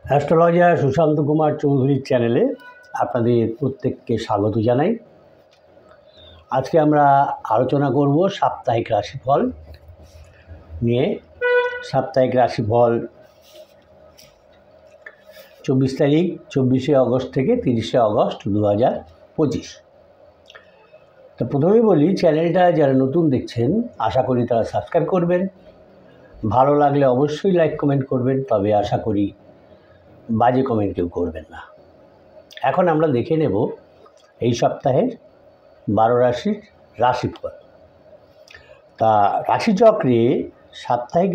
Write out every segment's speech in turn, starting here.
Astrologer Sushant Kumar চৌধুরীর চ্যানেলে আপনাদের প্রত্যেককে স্বাগত জানাই। আজকে আমরা আলোচনা করব সাপ্তাহিক রাশিফল নিয়ে। সাপ্তাহিক রাশিফল 24 আগস্ট থেকে 30 আগস্ট 2025। তো প্রথমেই বলি, চ্যানেলটা যারা নতুন দেখছেন আশা করি তারা সাবস্ক্রাইব করবেন। ভালো লাগলে অবশ্যই লাইক কমেন্ট করবেন, তবে আশা করি বাজে কমেন্ট কেউ করবেন না। এখন আমরা দেখে নেব এই সপ্তাহের 12 রাশির রাশিফল। তা রাশিচক্রে, সাপ্তাহিক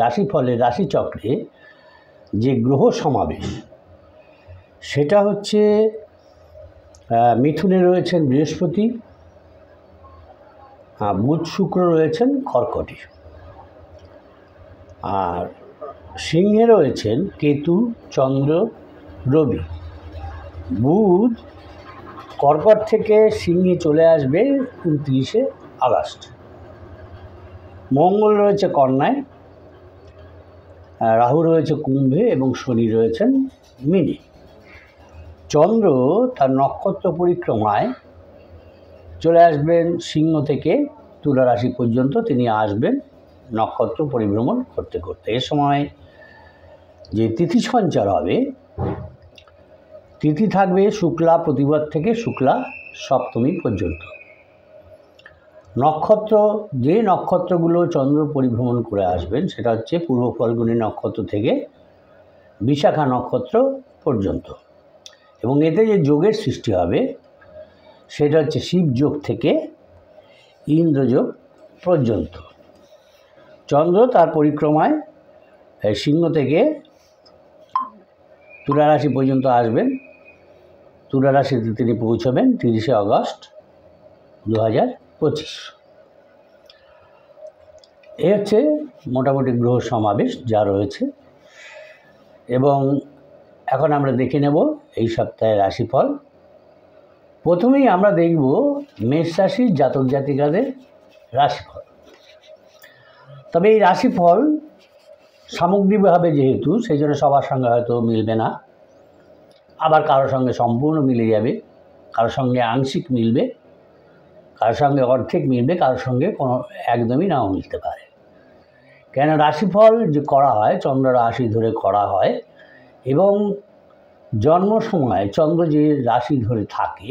রাশিফলের রাশিচক্রে যে গ্রহ সমাবেশ, সেটা হচ্ছে মিথুনে রয়েছেন বৃহস্পতি, বুধ শুক্র রয়েছেন কর্কটে, আর সিংহে রয়েছেন কেতু চন্দ্র রবি। বুধ কর্কট থেকে সিংহে চলে আসবে 29 আগস্ট। মঙ্গল রয়েছে কন্যায়, রাহু রয়েছে কুম্ভে এবং শনি রয়েছেন মীনে। চন্দ্র তার নক্ষত্র পরিক্রমায় চলে আসবেন সিংহ থেকে তুলা রাশি পর্যন্ত। তিনি আসবেন নক্ষত্র পরিভ্রমণ করতে করতে। এ সময় যে তিথি সঞ্চার হবে, তিথি থাকবে শুক্লা প্রতিপদ থেকে শুক্লা সপ্তমী পর্যন্ত। নক্ষত্র, যে নক্ষত্রগুলো চন্দ্র পরিভ্রমণ করে আসবেন সেটা হচ্ছে পূর্ব ফল্গুনী নক্ষত্র থেকে বিশাখা নক্ষত্র পর্যন্ত। এবং এতে যে যোগের সৃষ্টি হবে সেটা হচ্ছে শিবযোগ থেকে ইন্দ্রযোগ পর্যন্ত। চন্দ্র তার পরিক্রমায় সিংহ থেকে তুলা রাশি পর্যন্ত আসবেন। তুলা রাশিতে তিনি পৌঁছবেন 30 আগস্ট 2025। এই হচ্ছে মোটামুটি গ্রহ সমাবেশ যা রয়েছে। এবং এখন আমরা দেখে নেব এই সপ্তাহের রাশিফল। প্রথমেই আমরা দেখব মেষ রাশির জাতক জাতিকাদের রাশিফল। তবে এই রাশিফল সামগ্রিকভাবে যেহেতু, সেই জন্য সবার সঙ্গে হয়তো মিলবে না, আবার কারোর সঙ্গে সম্পূর্ণ মিলে যাবে, কারোর সঙ্গে আংশিক মিলবে, কারোর সঙ্গে অর্ধেক মিলবে, কারোর সঙ্গে কোনো একদমই নাও মিলতে পারে। কেন রাশিফল যে করা হয় চন্দ্র রাশি ধরে করা হয়, এবং জন্ম সময় চন্দ্র যে রাশি ধরে থাকে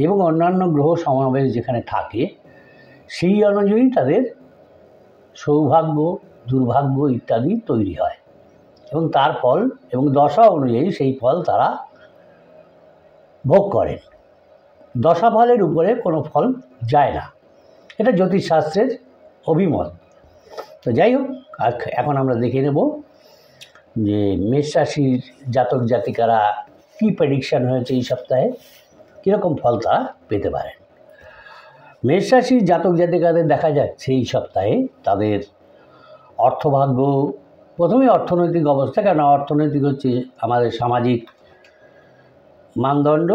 এবং অন্যান্য গ্রহ সমাবেশ যেখানে থাকে, সেই অনুযায়ী তাদের সৌভাগ্য দুর্ভাগ্য ইত্যাদি তৈরি হয় এবং তার ফল এবং দশা অনুযায়ী সেই ফল তারা ভোগ করেন। দশা ফলের উপরে কোনো ফল যায় না, এটা জ্যোতিষশাস্ত্রের অভিমত। তো যাই হোক, এখন আমরা দেখে নেব যে মেষ রাশির জাতক জাতিকারা কী প্রেডিকশান হয়েছে এই সপ্তাহে, কীরকম ফল তারা পেতে পারেন। মেষ রাশির জাতক জাতিকাদের দেখা যাচ্ছে এই সপ্তাহে তাদের অর্থভাগ্য, প্রথমে অর্থনৈতিক অবস্থা, কেন অর্থনৈতিক হচ্ছে আমাদের সামাজিক মানদণ্ড।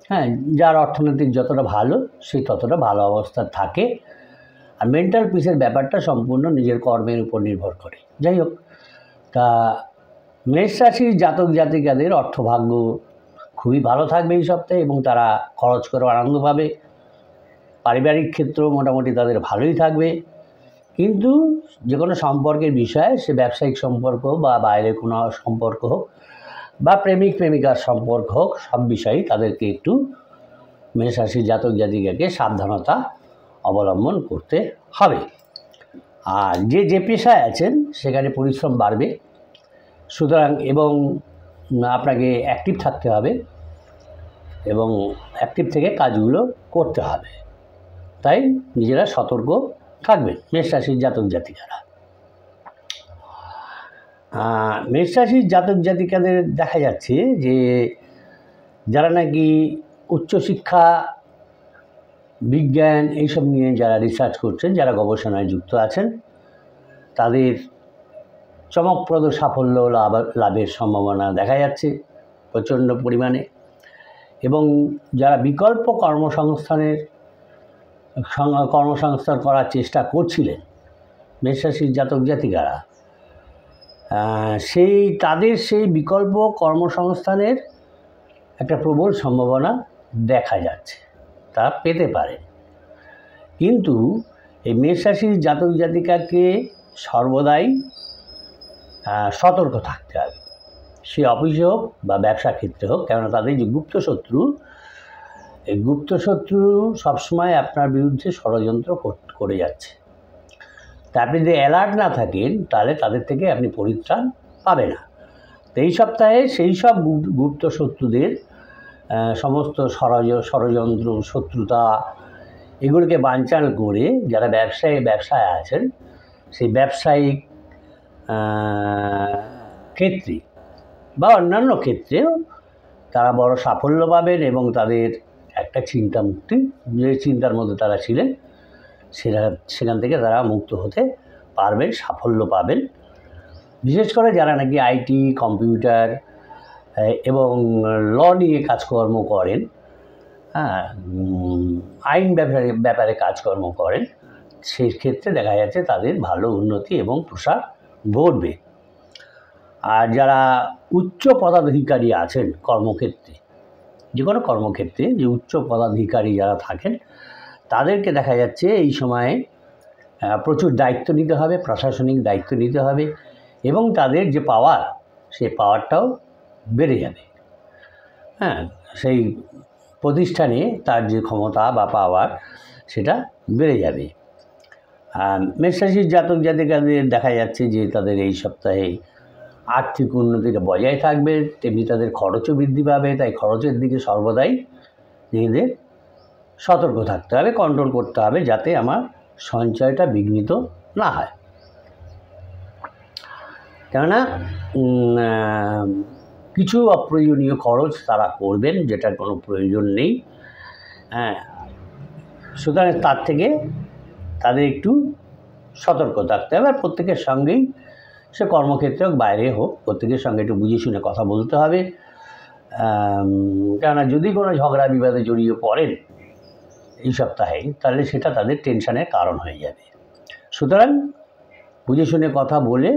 হ্যাঁ, যার অর্থনৈতিক যতটা ভালো সে ততটা ভালো অবস্থা থাকে। আর মেন্টাল পিসের ব্যাপারটা সম্পূর্ণ নিজের কর্মের উপর নির্ভর করে। যাই হোক, তা মেষ রাশির জাতক জাতিকাদের অর্থভাগ্য খুবই ভালো থাকবে এই সপ্তাহে এবং তারা খরচ করে আনন্দ পাবে। পারিবারিক ক্ষেত্র মোটামুটি তাদের ভালোই থাকবে, কিন্তু যে কোনো সম্পর্কের বিষয়ে, সে ব্যবসায়িক সম্পর্ক বা বাইরের কোনো সম্পর্ক হোক বা প্রেমিক প্রেমিকার সম্পর্ক হোক, সব বিষয়েই তাদেরকে একটু মেষ রাশির জাতক জাতিকাকে সাবধানতা অবলম্বন করতে হবে। আর যে পেশায় আছেন সেখানে পরিশ্রম বাড়বে, সুতরাং এবং আপনাকে অ্যাক্টিভ থাকতে হবে এবং অ্যাক্টিভ থেকে কাজগুলো করতে হবে। তাই নিজেরা সতর্ক থাকবেন মেষ রাশির জাতক জাতিকারা। মেষ রাশির জাতক জাতিকাদের দেখা যাচ্ছে যে যারা নাকি উচ্চশিক্ষা, বিজ্ঞান এইসব নিয়ে যারা রিসার্চ করছেন, যারা গবেষণায় যুক্ত আছেন, তাদের চমকপ্রদ সাফল্য লাভের সম্ভাবনা দেখা যাচ্ছে প্রচণ্ড পরিমাণে। এবং যারা বিকল্প কর্মসংস্থান করার চেষ্টা করছিলেন মেষ রাশির জাতক জাতিকারা, সেই বিকল্প কর্মসংস্থানের একটা প্রবল সম্ভাবনা দেখা যাচ্ছে, তা পেতে পারে। কিন্তু এই মেষ রাশির জাতক জাতিকাকে সর্বদাই সতর্ক থাকতে হবে, সে অফিসে হোক বা ব্যবসা ক্ষেত্রে হোক। কেননা তাদের যে গুপ্তশত্রু, এই গুপ্তশত্রু সবসময় আপনার বিরুদ্ধে ষড়যন্ত্র করে যাচ্ছে। তা আপনি যদি অ্যালার্ট না থাকেন তাহলে তাদের থেকে আপনি পরিত্রাণ পাবে না। তো এই সপ্তাহে সেই সব গুপ্তশত্রুদের সমস্ত ষড়যন্ত্র, শত্রুতা, এগুলোকে বানচাল করে যারা ব্যবসায় আছেন, সেই ব্যবসায়িক ক্ষেত্রে বা অন্যান্য ক্ষেত্রেও তারা বড় সাফল্য পাবেন এবং তাদের একটা চিন্তামুক্তি, যে চিন্তার মধ্যে তারা ছিলেন সেখান থেকে তারা মুক্ত হতে পারবেন, সাফল্য পাবেন। বিশেষ করে যারা নাকি আইটি, কম্পিউটার এবং ল নিয়ে কাজকর্ম করেন, আইন ব্যাপারে কাজকর্ম করেন, সেই ক্ষেত্রে দেখা যাচ্ছে তাদের ভালো উন্নতি এবং প্রসার ঘটবে। আর যারা উচ্চ পদাধিকারী আছেন কর্মক্ষেত্রে, যে কোনো কর্মক্ষেত্রে যে উচ্চ পদাধিকারী যারা থাকেন, তাদেরকে দেখা যাচ্ছে এই সময়ে প্রচুর দায়িত্ব নিতে হবে, প্রশাসনিক দায়িত্ব নিতে হবে এবং তাদের যে পাওয়ার, সেই পাওয়ারটাও বেড়ে যাবে। সেই প্রতিষ্ঠানে তার যে ক্ষমতা বা পাওয়ার, সেটা বেড়ে যাবে। মেষ রাশির জাতক জাতিকাদের দেখা যাচ্ছে যে তাদের এই সপ্তাহে আর্থিক উন্নতিটা বজায় থাকবে, তেমনি তাদের খরচও বৃদ্ধি পাবে। তাই খরচের দিকে সর্বদাই নিজেদের সতর্ক থাকতে হবে, কন্ট্রোল করতে হবে, যাতে আমার সঞ্চয়টা বিঘ্নিত না হয়। কেননা কিছু অপ্রয়োজনীয় খরচ তারা করবেন যেটার কোনো প্রয়োজন নেই। সুতরাং তার থেকে তাদের একটু সতর্ক থাকতে হবে। আর প্রত্যেকের সঙ্গেই, সে কর্মক্ষেত্রে হোক বাইরে হোক, প্রত্যেকের সঙ্গে একটু বুঝে শুনে কথা বলতে হবে। কেননা যদি কোনো ঝগড়া বিবাদে জড়িয়ে পড়েন এই সপ্তাহে, তাহলে সেটা তাদের টেনশনের কারণ হয়ে যাবে। সুতরাং বুঝে শুনে কথা বলে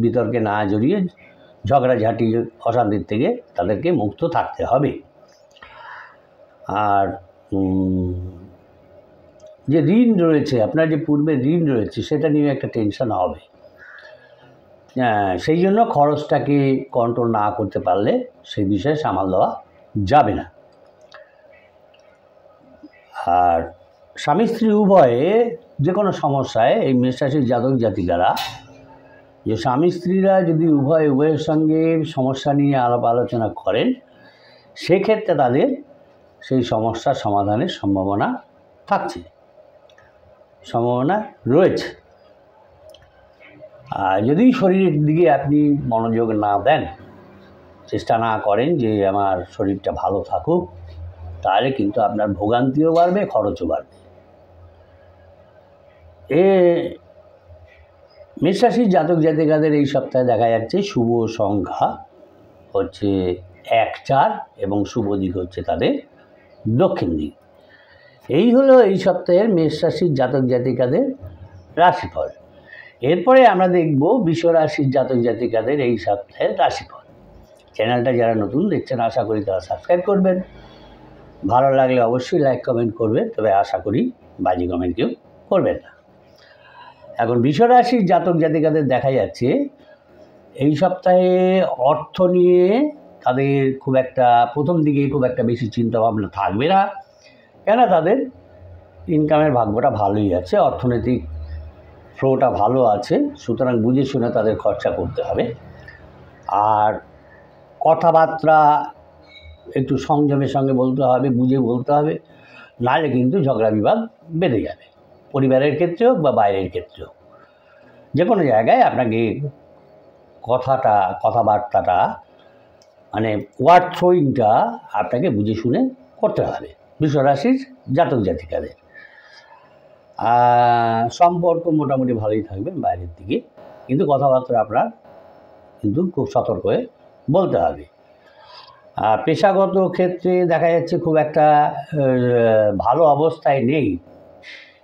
বিতর্কে না জড়িয়ে ঝগড়াঝাঁটি, অশান্তির থেকে তাদেরকে মুক্ত থাকতে হবে। আর যে ঋণ রয়েছে, আপনার যে পূর্বে ঋণ রয়েছে, সেটা নিয়ে একটা টেনশন হবে। সেই জন্য খরচটাকে কন্ট্রোল না করতে পারলে সেই বিষয়ে সামাল দেওয়া যাবে না। আর স্বামী স্ত্রী উভয়ে যে কোনো সমস্যায় এই মেষ রাশির জাতক জাতিকারা, যে স্বামী স্ত্রীরা যদি উভয়ের সঙ্গে সমস্যা নিয়ে আলাপ আলোচনা করেন, সেক্ষেত্রে তাদের সেই সমস্যার সমাধানের সম্ভাবনা রয়েছে। আর যদি শরীরের দিকে আপনি মনোযোগ না দেন, চেষ্টা না করেন যে আমার শরীরটা ভালো থাকুক, তাহলে কিন্তু আপনার ভোগান্তিও বাড়বে, খরচও বাড়বে। মেষ রাশির জাতক জাতিকাদের এই সপ্তাহে দেখা যাচ্ছে শুভ সংখ্যা হচ্ছে 1, 4 এবং শুভ দিক হচ্ছে তাদের দক্ষিণ দিক। এই হলো এই সপ্তাহের মেষ রাশির জাতক জাতিকাদের রাশিফল। এরপরে আমরা দেখব বৃষ রাশির জাতক জাতিকাদের এই সপ্তাহের রাশিফল। চ্যানেলটা যারা নতুন দেখছেন, আশা করি তারা সাবস্ক্রাইব করবেন। ভালো লাগলে অবশ্যই লাইক কমেন্ট করবেন, তবে আশা করি বাজে কমেন্ট কেউ করবেন না। এখন বৃষ রাশির জাতক জাতিকাদের দেখা যাচ্ছে এই সপ্তাহে অর্থ নিয়ে তাদের খুব একটা, প্রথম দিকে খুব একটা বেশি চিন্তাভাবনা থাকবে না। কেন, তাদের ইনকামের ভাগ্যটা ভালোই আছে, অর্থনৈতিক ফ্লোটা ভালো আছে। সুতরাং বুঝে শুনে তাদের খরচা করতে হবে। আর কথাবার্তা একটু সংযমের সঙ্গে বলতে হবে, বুঝে বলতে হবে, নাহলে কিন্তু ঝগড়া বিবাদ বেঁধে যাবে। পরিবারের ক্ষেত্রে হোক বা বাইরের ক্ষেত্রে হোক, যে কোনো জায়গায় আপনাকে কথাবার্তাটা মানে ওয়ার্ড থ্রোয়িংটা আপনাকে বুঝে শুনে করতে হবে বৃষ রাশির জাতক জাতিকাদের। সম্পর্ক মোটামুটি ভালোই থাকবে বাইরের দিকে, কিন্তু কথাবার্তা আপনার কিন্তু খুব সতর্ক হয়ে বলতে হবে। পেশাগত ক্ষেত্রে দেখা যাচ্ছে খুব একটা ভালো অবস্থায় নেই,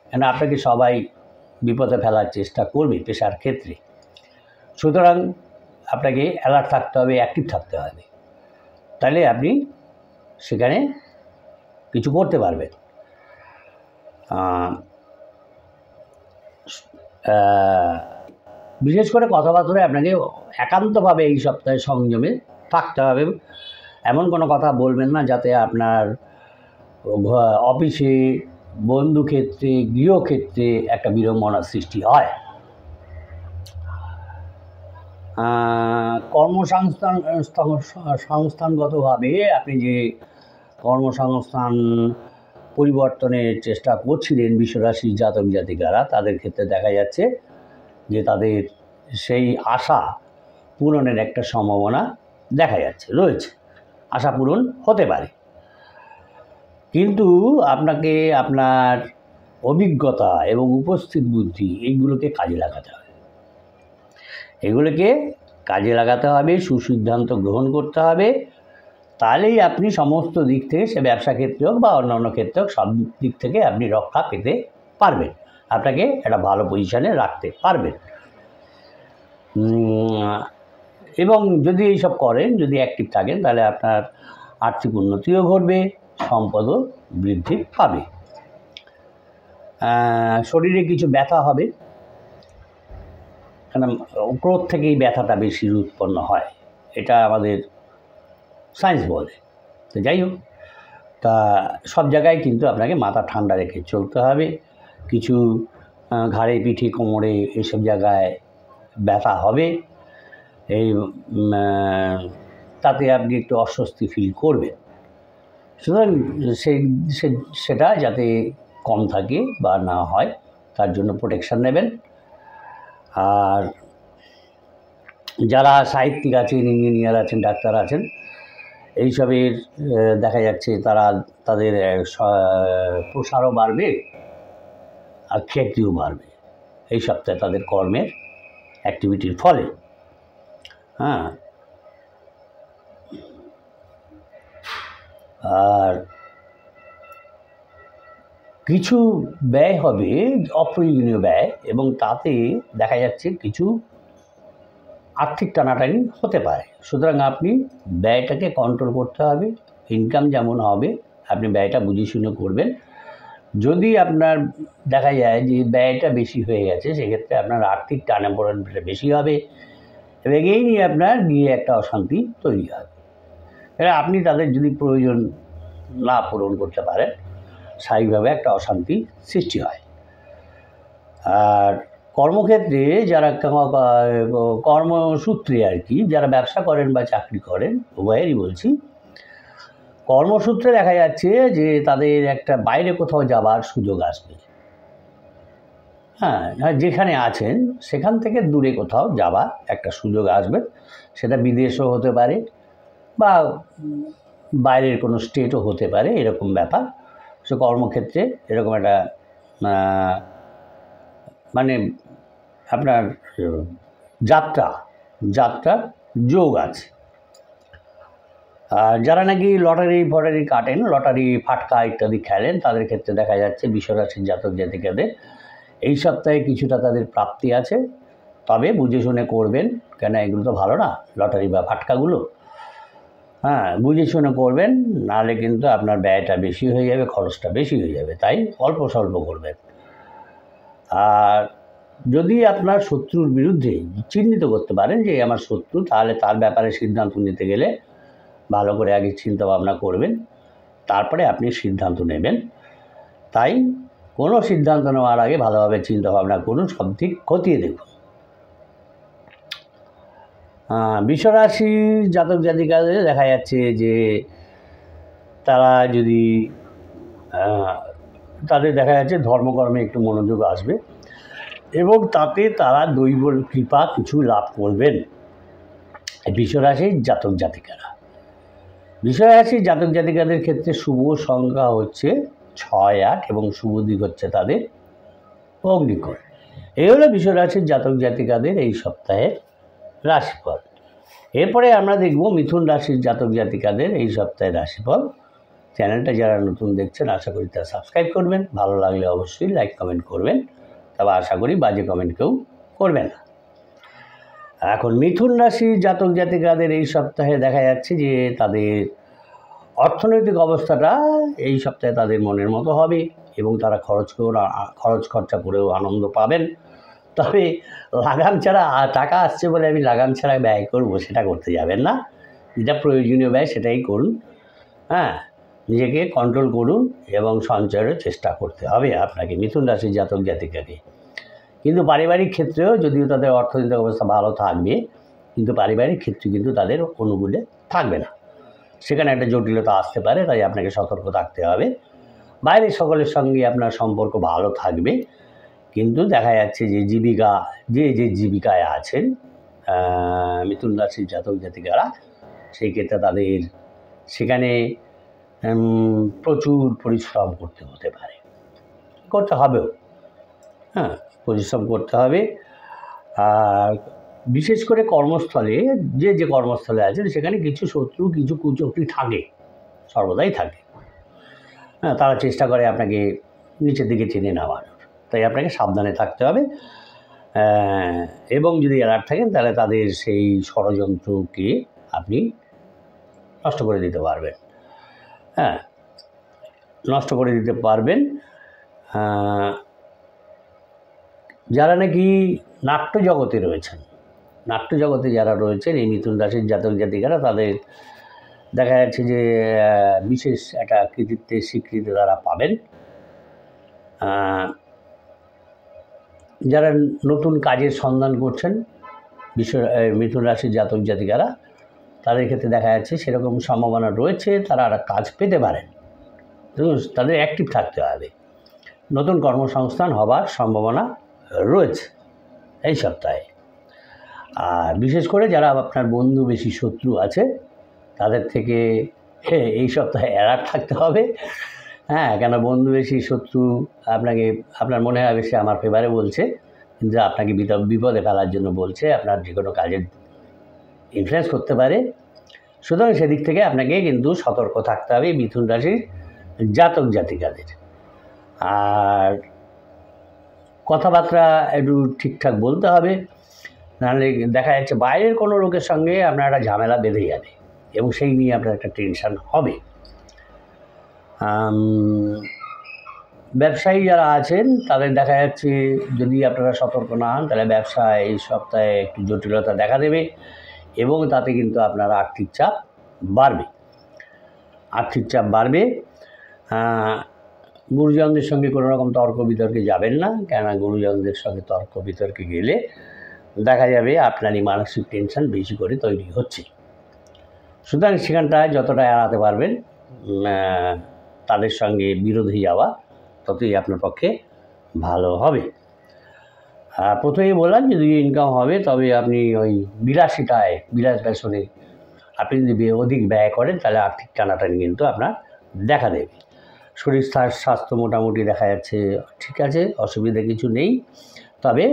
কেন আপনাকে সবাই বিপদে ফেলার চেষ্টা করবে পেশার ক্ষেত্রে। সুতরাং আপনাকে অ্যালার্ট থাকতে হবে, অ্যাক্টিভ থাকতে হবে, তাহলে আপনি সেখানে কিছু করতে পারবেন। বিশেষ করে কথাবার্তায় আপনাকে একান্তভাবে এই সপ্তাহে সংযমে থাকতে হবে। এমন কোনো কথা বলবেন না যাতে আপনার অফিসে, বন্ধুক্ষেত্রে, গৃহক্ষেত্রে একটা বিড়ম্বনার সৃষ্টি হয়। সংস্থানগতভাবে আপনি যে কর্মসংস্থান পরিবর্তনের চেষ্টা করছিলেন বিশ্বরাশির জাতক জাতিকারা, তাদের ক্ষেত্রে দেখা যাচ্ছে যে তাদের সেই আশা পূরণের একটা সম্ভাবনা দেখা যাচ্ছে, রয়েছে, আশা পূরণ হতে পারে। কিন্তু আপনাকে আপনার অভিজ্ঞতা এবং উপস্থিত বুদ্ধি এইগুলোকে কাজে লাগাতে হবে, সুসিদ্ধান্ত গ্রহণ করতে হবে। তাহলেই আপনি সমস্ত দিক থেকে, সে ব্যবসা ক্ষেত্রে হোক বা অন্যান্য ক্ষেত্রে হোক, সব দিক থেকে আপনি রক্ষা পেতে পারবেন, আপনাকে একটা ভালো পজিশানে রাখতে পারবেন। এবং যদি এইসব করেন, যদি অ্যাক্টিভ থাকেন, তাহলে আপনার আর্থিক উন্নতিও ঘটবে, সম্পদও বৃদ্ধি পাবে। শরীরে কিছু ব্যথা হবে, কারণ ক্রোধ থেকেই ব্যথাটা বেশি উৎপন্ন হয়, এটা আমাদের সায়েন্স বলে। তো যাই হোক, তা সব জায়গায় কিন্তু আপনাকে মাথা ঠান্ডা রেখে চলতে হবে। কিছু ঘাড়ে, পিঠে, কোমরে এইসব জায়গায় ব্যথা হবে, এই তাতে আপনি একটু অস্বস্তি ফিল করবেন। সুতরাং সেটা যাতে কম থাকে বা না হয়, তার জন্য প্রোটেকশান নেবেন। আর যারা সাহিত্যিক আছেন, ইঞ্জিনিয়ার আছেন, ডাক্তার আছেন, এইসবের দেখা যাচ্ছে তাদের প্রসারও বাড়বে আর খ্যাতিও বাড়বে এই সপ্তাহে তাদের কর্মের অ্যাক্টিভিটির ফলে। আর কিছু ব্যয় হবে, অপ্রয়োজনীয় ব্যয়, এবং তাতে দেখা যাচ্ছে কিছু আর্থিক টানাটানি হতে পারে। সুতরাং আপনি ব্যয়টাকে কন্ট্রোল করতে হবে। ইনকাম যেমন হবে, আপনি ব্যয়টা বুঝে শুনে করবেন। যদি আপনার দেখা যায় যে ব্যয়টা বেশি হয়ে গেছে, সেক্ষেত্রে আপনার আর্থিক টানাপোড়েনটা বেশি হবে এবং এই নিয়ে আপনার গিয়ে একটা অশান্তি তৈরি হবে। এরা আপনি তাদের যদি প্রয়োজন না পূরণ করতে পারেন, স্বাভাবিকভাবে একটা অশান্তি সৃষ্টি হয়। আর কর্মক্ষেত্রে যারা কর্মসূত্রে আর কি, যারা ব্যবসা করেন বা চাকরি করেন, উভয়েরই বলছি, কর্মসূত্রে দেখা যাচ্ছে যে তাদের একটা বাইরে কোথাও যাবার সুযোগ আসবে। যেখানে আছেন সেখান থেকে দূরে কোথাও যাবার একটা সুযোগ আসবে, সেটা বিদেশও হতে পারে বা বাইরের কোনো স্টেটও হতে পারে, এরকম ব্যাপার। সে কর্মক্ষেত্রে এরকম একটা মানে আপনার যাত্রার যোগ আছে। আর যারা নাকি লটারি কাটেন, লটারি ফাটকা ইত্যাদি খেলেন, তাদের ক্ষেত্রে দেখা যাচ্ছে বিশ্বরাশির জাতক জাতিকাদের এই সপ্তাহে কিছুটা তাদের প্রাপ্তি আছে, তবে বুঝে শুনে করবেন, কেন এগুলো তো ভালো না, লটারি বা ফাটকাগুলো। বুঝে শুনে করবেন, নাহলে কিন্তু আপনার ব্যয়টা বেশি হয়ে যাবে, খরচটা বেশি হয়ে যাবে, তাই অল্প স্বল্প করবেন। আর যদি আপনার শত্রুর বিরুদ্ধে চিহ্নিত করতে পারেন যে আমার শত্রু, তাহলে তার ব্যাপারে সিদ্ধান্ত নিতে গেলে ভালো করে আগে চিন্তা ভাবনা করবেন, তারপরে আপনি সিদ্ধান্ত নেবেন। তাই কোনো সিদ্ধান্ত নেওয়ার আগে ভালোভাবে চিন্তা ভাবনা করুন, সব দিক খতিয়ে দেখুন। বিশ্বরাশি জাতক জাতিকাদের দেখা যাচ্ছে যে তারা যদি তাদের দেখা যাচ্ছে ধর্মকর্মে একটু মনোযোগ আসবে এবং তাতে তারা দৈব কৃপা কিছু লাভ করবেন। বিশ্বরাশির জাতক জাতিকারা, বিশ্বরাশির জাতক জাতিকাদের ক্ষেত্রে শুভ সংখ্যা হচ্ছে 6, 8 এবং শুভ দিক হচ্ছে তাদের অগ্নিকোণ। এই হলো বিশ্বরাশির জাতক জাতিকাদের এই সপ্তাহের রাশিফল। এরপরে আমরা দেখব মিথুন রাশির জাতক জাতিকাদের এই সপ্তাহের রাশিফল। চ্যানেলটা যারা নতুন দেখছেন, আশা করি তারা সাবস্ক্রাইব করবেন, ভালো লাগলে অবশ্যই লাইক কমেন্ট করবেন, তবে আশা করি বাজে কমেন্ট কেউ করবেন না। এখন মিথুন রাশির জাতক জাতিকাদের এই সপ্তাহে দেখা যাচ্ছে যে তাদের অর্থনৈতিক অবস্থাটা এই সপ্তাহে তাদের মনের মতো হবে এবং তারা খরচ খরচা করেও আনন্দ পাবেন। তবে লাগাম ছাড়া টাকা আসছে বলে আমি লাগাম ছাড়া ব্যয় করবো সেটা করতে যাবেন না। যেটা প্রয়োজনীয় ব্যয় সেটাই করুন। হ্যাঁ, নিজেকে কন্ট্রোল করুন এবং সঞ্চয়ের চেষ্টা করতে হবে আপনাকে মিথুন রাশির জাতক জাতিকাকে। কিন্তু পারিবারিক ক্ষেত্রেও যদিও তাদের অর্থনৈতিক অবস্থা ভালো থাকবে, কিন্তু পারিবারিক ক্ষেত্রে কিন্তু তাদের অনুকূলে থাকবে না, সেখানে একটা জটিলতা আসতে পারে। তাই আপনাকে সতর্ক থাকতে হবে। বাইরের সকলের সঙ্গে আপনার সম্পর্ক ভালো থাকবে, কিন্তু দেখা যাচ্ছে যে যে জীবিকায় আছেন মিথুন রাশির জাতক জাতিকারা, সেই ক্ষেত্রে তাদের সেখানে প্রচুর পরিশ্রম হতে পারে, করতে হবেও। হ্যাঁ, পরিশ্রম করতে হবে। আর বিশেষ করে কর্মস্থলে যে কর্মস্থলে আছেন সেখানে কিছু শত্রু কিছু কুচক্রী থাকে, সর্বদাই থাকে। হ্যাঁ, তারা চেষ্টা করে আপনাকে নিচের দিকে টেনে নেওয়ানোর, তাই আপনাকে সাবধানে থাকতে হবে। এবং যদি অ্যালার্ট থাকেন তাহলে তাদের সেই ষড়যন্ত্রকে আপনি নষ্ট করে দিতে পারবেন। হ্যাঁ, নষ্ট করে দিতে পারবেন। যারা নাকি নাট্য জগতে রয়েছেন, নাট্য জগতে যারা রয়েছেন এই মিথুন রাশির জাতক জাতিকারা, তাদের দেখা যাচ্ছে যে বিশেষ একটা কৃতিত্বের স্বীকৃতি তারা পাবেন। যারা নতুন কাজের সন্ধান করছেন মিথুন রাশির জাতক জাতিকারা, তাদের ক্ষেত্রে দেখা যাচ্ছে সেরকম সম্ভাবনা রয়েছে, তারা একটা কাজ পেতে পারেন। তাদের অ্যাক্টিভ থাকতে হবে, নতুন কর্মসংস্থান হবার সম্ভাবনা রয়েছে এই সপ্তাহে। আর বিশেষ করে যারা আপনার বন্ধু বেশি শত্রু আছে তাদের থেকে এই সপ্তাহে অ্যালার্ট থাকতে হবে। হ্যাঁ, কেন বন্ধু বেশি শত্রু আপনার মনে হয় বেশি আমার ফেভারে বলছে, কিন্তু আপনাকে বিপদে ফেলার জন্য বলছে, আপনার যে কোনো কাজের ইনফ্লুয়েন্স করতে পারে। সুতরাং সেদিক থেকে আপনাকে কিন্তু সতর্ক থাকতে হবে মিথুন রাশির জাতক জাতিকাদের। আর কথাবার্তা একটু ঠিকঠাক বলতে হবে, নাহলে দেখা যাচ্ছে বাইরের কোনো লোকের সঙ্গে আপনার একটা ঝামেলা বেঁধে যাবে এবং সেই নিয়ে আপনার একটা টেনশান হবে। ব্যবসায়ী যারা আছেন তাদের দেখা যাচ্ছে যদি আপনারা সতর্ক না হন তাহলে ব্যবসায় এই সপ্তাহে একটু জটিলতা দেখা দেবে এবং তাতে কিন্তু আপনার আর্থিক চাপ বাড়বে। গুরুজনদের সঙ্গে কোনো রকম তর্ক বিতর্কে যাবেন না, কেননা গুরুজনদের সঙ্গে তর্ক বিতর্কে গেলে দেখা যাবে আপনারই মানসিক টেনশন বেশি করে তৈরি হচ্ছে। সুতরাং সেখানটায় যতটা এড়াতে পারবেন তাদের সঙ্গে বিরোধী যাওয়া ততই আপনার পক্ষে ভালো হবে। প্রথমেই বললাম যদি ইনকাম হবে তবে আপনি ওই বিলাস ব্যসনে আপনি যদি অধিক ব্যয় করেন তাহলে আর্থিক টানাটানি কিন্তু আপনার দেখা দেবে। শরীর স্বাস্থ্য মোটামুটি দেখা যাচ্ছে ঠিক আছে, অসুবিধা কিছু নেই, তবে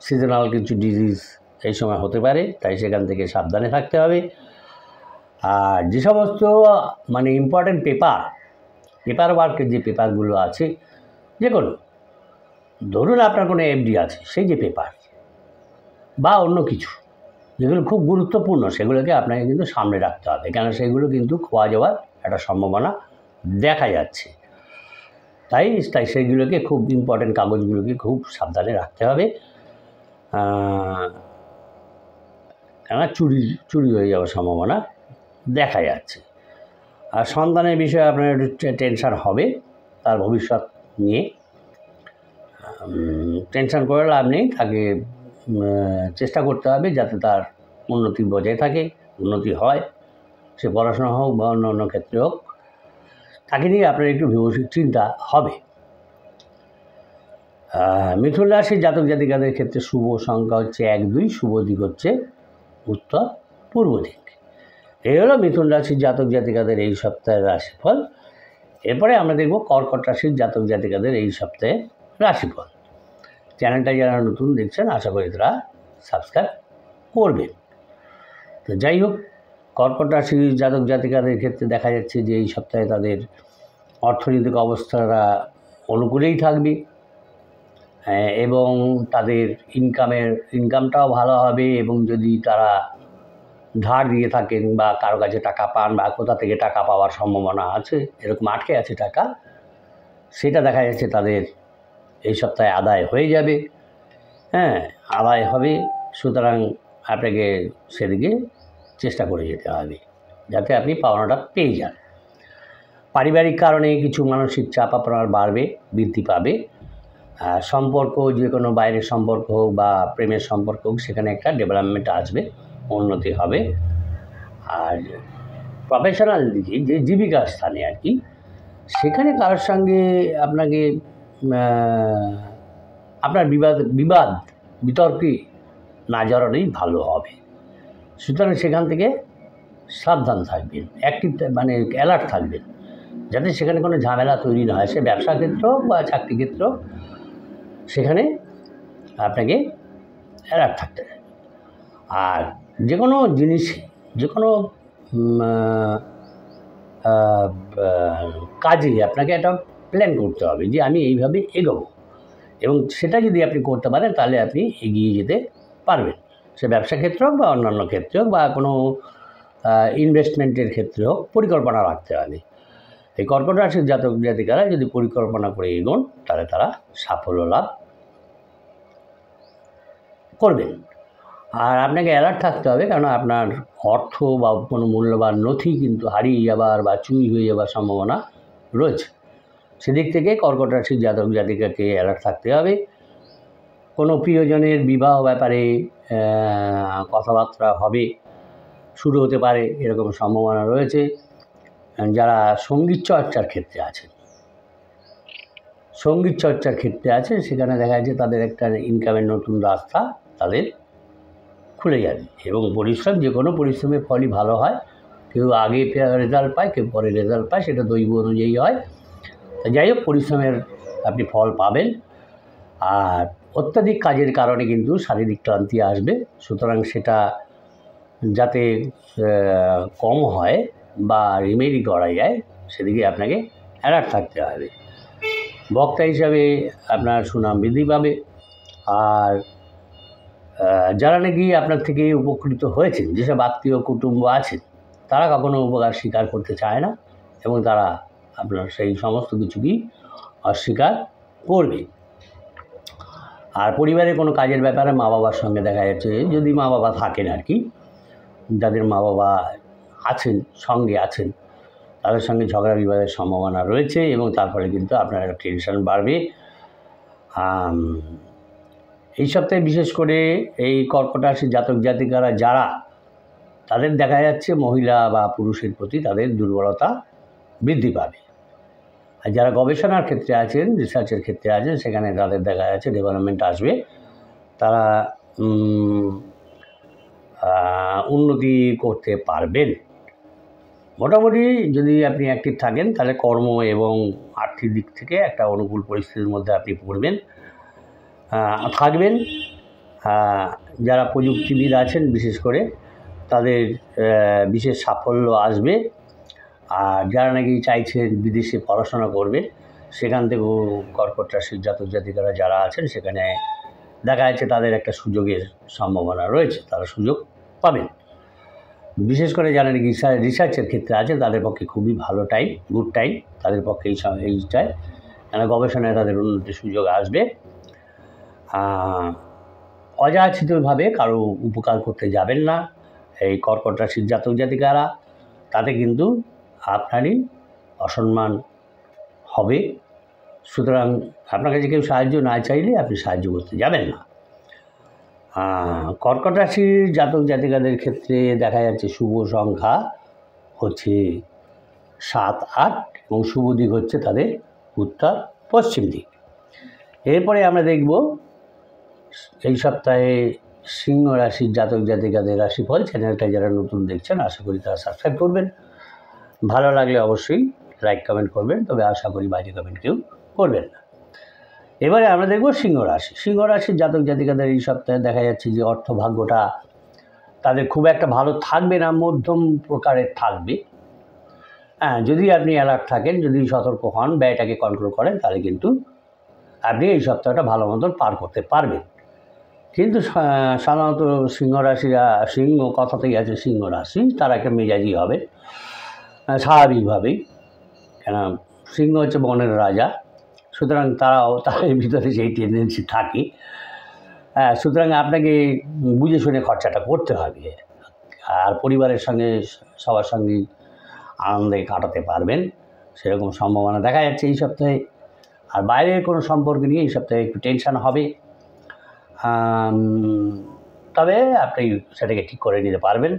সিজনাল কিছু ডিজিজ এই সময় হতে পারে, তাই সেখান থেকে সাবধানে থাকতে হবে। আর যে সমস্ত ইম্পর্ট্যান্ট পেপার ওয়ার্কের যে পেপারগুলো আছে, যে কোনো ধরুন আপনার কোনো এফডি আছে, সেই যে পেপার বা অন্য কিছু যেগুলো খুব গুরুত্বপূর্ণ সেগুলোকে আপনাকে কিন্তু সামনে রাখতে হবে, কেন সেগুলো কিন্তু খোয়া যাওয়ার একটা সম্ভাবনা দেখা যাচ্ছে। তাই সেইগুলোকে খুব ইম্পর্ট্যান্ট কাগজগুলোকে খুব সাবধানে রাখতে হবে, কেননা চুরি হয়ে যাওয়ার সম্ভাবনা দেখা যাচ্ছে। আর সন্তানের বিষয়ে আপনার একটু টেনশান হবে, তার ভবিষ্যৎ নিয়ে টেনশান করে লাভ নেই, তাকে চেষ্টা করতে হবে যাতে তার উন্নতি বজায় থাকে, উন্নতি হয়, সে পড়াশোনা হোক বা অন্য ক্ষেত্রে হোক, তাকে নিয়ে আপনার একটু চিন্তা হবে। মিথুন রাশির জাতক জাতিকাদের ক্ষেত্রে শুভ সংখ্যা হচ্ছে 1-2, শুভ দিক হচ্ছে উত্তর পূর্ব দিক। এই হলো মিথুন রাশির জাতক জাতিকাদের এই সপ্তাহের রাশিফল। এরপরে আমরা দেখব কর্কট রাশির জাতক জাতিকাদের এই সপ্তাহে রাশিফল। চ্যানেলটা যারা নতুন দেখছেন আশা করি তারা সাবস্ক্রাইব করবেন। তো যাই হোক, কর্কট রাশির জাতক জাতিকাদের ক্ষেত্রে দেখা যাচ্ছে যে এই সপ্তাহে তাদের অর্থনৈতিক অবস্থাটা অনুকূলেই থাকবে। এবং তাদের ইনকামটাও ভালো হবে। এবং যদি তারা ধার দিয়ে থাকেন বা কারো কাছে টাকা পান বা কোথা থেকে টাকা পাওয়ার সম্ভাবনা আছে, এরকম আটকে আছে টাকা, সেটা দেখা যাচ্ছে তাদের এই সপ্তাহে আদায় হয়ে যাবে। আদায় হবে, সুতরাং আপনাকে সেদিকে চেষ্টা করে যেতে হবে যাতে আপনি পাওনাটা পেয়ে যান। পারিবারিক কারণে কিছু মানসিক চাপ আপনার বৃদ্ধি পাবে। সম্পর্ক, যে কোনো বাইরের সম্পর্ক হোক বা প্রেমের সম্পর্ক হোক, সেখানে একটা ডেভেলপমেন্ট আসবে, উন্নতি হবে। আর প্রফেশনাল দিকে, যে জীবিকার স্থানে আর কি, সেখানে কারোর সঙ্গে আপনাকে আপনার বিবাদ বিতর্কে না জড়ানোই ভালো হবে। সুতরাং সেখান থেকে সাবধান থাকবেন, মানে অ্যালার্ট থাকবেন, যাতে সেখানে কোনো ঝামেলা তৈরি না হয়। সে ব্যবসা ক্ষেত্র বা চাকরি ক্ষেত্র, সেখানে আপনাকে অ্যালার্ট থাকতে হবে। আর যে কোনো জিনিস, যে কোনো কাজে আপনাকে একটা প্ল্যান করতে হবে যে আমি এইভাবে এগোবো, এবং সেটা যদি আপনি করতে পারেন তাহলে আপনি এগিয়ে যেতে পারবেন। সে ব্যবসা ক্ষেত্র হোক বা অন্যান্য ক্ষেত্রে হোক বা কোনো ইনভেস্টমেন্টের ক্ষেত্রে হোক, পরিকল্পনা রাখতে হবে। এই কর্কট রাশির জাতক জাতিকারা যদি পরিকল্পনা করে এগোন, তাহলে তারা সাফল্য লাভ করবেন। আর আপনাকে অ্যালার্ট থাকতে হবে, কারণ আপনার অর্থ বা কোনো মূল্যবান নথি কিন্তু হারিয়ে যাবার বা চুরি হয়ে যাবার সম্ভাবনা রয়েছে। সেদিক থেকে কর্কট রাশির জাতক জাতিকাকে অ্যালার্ট থাকতে হবে। কোনো প্রিয়জনের বিবাহ ব্যাপারে কথাবার্তা হবে, শুরু হতে পারে, এরকম সম্ভাবনা রয়েছে। যারা সঙ্গীত চর্চার ক্ষেত্রে আছেন, সেখানে দেখা যাচ্ছে তাদের একটা ইনকামের নতুন রাস্তা তাদের খুলে যাবে। এবং যে কোনো পরিশ্রমের ফলই ভালো হয়। কেউ আগে রেজাল্ট পায়, কেউ পরে রেজাল্ট পায়, সেটা দৈব অনুযায়ী হয়। যাই হোক, পরিশ্রমের আপনি ফল পাবেন। আর অত্যাধিক কাজের কারণে কিন্তু শারীরিক ক্লান্তি আসবে, সুতরাং সেটা যাতে কম হয় বা রিমেডি করা যায়, সেদিকে আপনাকে অ্যালার্ট থাকতে হবে। বক্তা হিসাবে আপনার সুনাম বৃদ্ধি পাবে। আর যারা নাকি আপনার থেকে উপকৃত হয়েছেন, যেসব আত্মীয় কুটুম্ব আছেন, তারা কখনো উপকার স্বীকার করতে চায় না, এবং তারা আপনার সেই সমস্ত কিছুকেই অস্বীকার করবে। আর পরিবারে কোনো কাজের ব্যাপারে মা বাবার সঙ্গে দেখা যাচ্ছে, যদি মা বাবা থাকেন আর কি, যাদের মা বাবা সঙ্গে আছেন, তাদের সঙ্গে ঝগড়া বিবাদের সম্ভাবনা রয়েছে, এবং তারপরে কিন্তু আপনার একটা টেনশন বাড়বে। এই সপ্তাহে বিশেষ করে এই কর্কট রাশির জাতক জাতিকারা যারা, তাদের দেখা যাচ্ছে মহিলা বা পুরুষের প্রতি তাদের দুর্বলতা বৃদ্ধি পাবে। আর যারা গবেষণার ক্ষেত্রে আছেন, রিসার্চের ক্ষেত্রে আছেন, সেখানে তাদের দেখা যাচ্ছে ডেভেলপমেন্ট আসবে। তারা উন্নতি করতে পারবেন। মোটামুটি যদি আপনি অ্যাক্টিভ থাকেন, তাহলে কর্ম এবং আর্থিক দিক থেকে একটা অনুকূল পরিস্থিতির মধ্যে আপনি থাকবেন। যারা প্রযুক্তিবিদ আছেন বিশেষ করে, তাদের বিশেষ সাফল্য আসবে। আর যারা নাকি চাইছেন বিদেশে পড়াশোনা করবে, সেখান থেকেও কর্কট রাশির জাতক জাতিকারা যারা আছেন, সেখানে দেখা যাচ্ছে তাদের একটা সুযোগের সম্ভাবনা রয়েছে, তারা সুযোগ পাবেন। বিশেষ করে যারা নাকি রিসার্চের ক্ষেত্রে আছে, তাদের পক্ষে খুবই ভালো টাইম, গুড টাইম তাদের পক্ষে এইটাই, কেন গবেষণায় তাদের উন্নতির সুযোগ আসবে। অযাচিতভাবে কারো উপকার করতে যাবেন না এই কর্কট রাশির জাতক জাতিকারা, তাতে কিন্তু আপনারই অসম্মান হবে। সুতরাং আপনার কাছে কেউ সাহায্য না চাইলে আপনি সাহায্য করতে যাবেন না। কর্কট রাশির জাতক জাতিকাদের ক্ষেত্রে দেখা যাচ্ছে শুভ সংখ্যা হচ্ছে 7, 8 এবং শুভ দিক হচ্ছে তাদের উত্তর পশ্চিম দিক। এরপরে আমরা দেখব এই সপ্তাহে সিংহ রাশির জাতক জাতিকাদের রাশিফল। চ্যানেলটা যারা নতুন দেখছেন, আশা করি তারা সাবস্ক্রাইব করবেন। ভালো লাগলে অবশ্যই লাইক কমেন্ট করবেন, তবে আশা করি বাজে কমেন্ট কেউ করবেন না। এবারে আমরা দেখব সিংহ রাশির জাতক জাতিকাদের এই সপ্তাহে দেখা যাচ্ছে যে অর্থভাগ্যটা তাদের খুব একটা ভালো থাকবে না, মধ্যম প্রকারের থাকবে। যদি আপনি অ্যালার্ট থাকেন, যদি সতর্ক হন, ব্যয়টাকে কন্ট্রোল করেন, তাহলে কিন্তু আপনি এই সপ্তাহটা ভালো মতন পার করতে পারবেন। কিন্তু সাধারণত সিংহ রাশিরা, সিংহ কথাতেই আছে সিংহ রাশি, তারা একটা মেজাজি হবে স্বাভাবিকভাবেই, কেন সিংহ হচ্ছে বনের রাজা, সুতরাং তাদের ভিতরে সেই টেন্ডেন্সি থাকে। সুতরাং আপনাকে বুঝে শুনে খরচাটা করতে হবে, আর পরিবারের সঙ্গে সবার সঙ্গে আনন্দে কাটাতে পারবেন সেরকম সম্ভাবনা দেখা যাচ্ছে এই সপ্তাহে। আর বাইরের কোনো সম্পর্ক নিয়ে এই সপ্তাহে একটু টেনশান হবে, তবে আপনি সেটাকে ঠিক করে নিতে পারবেন।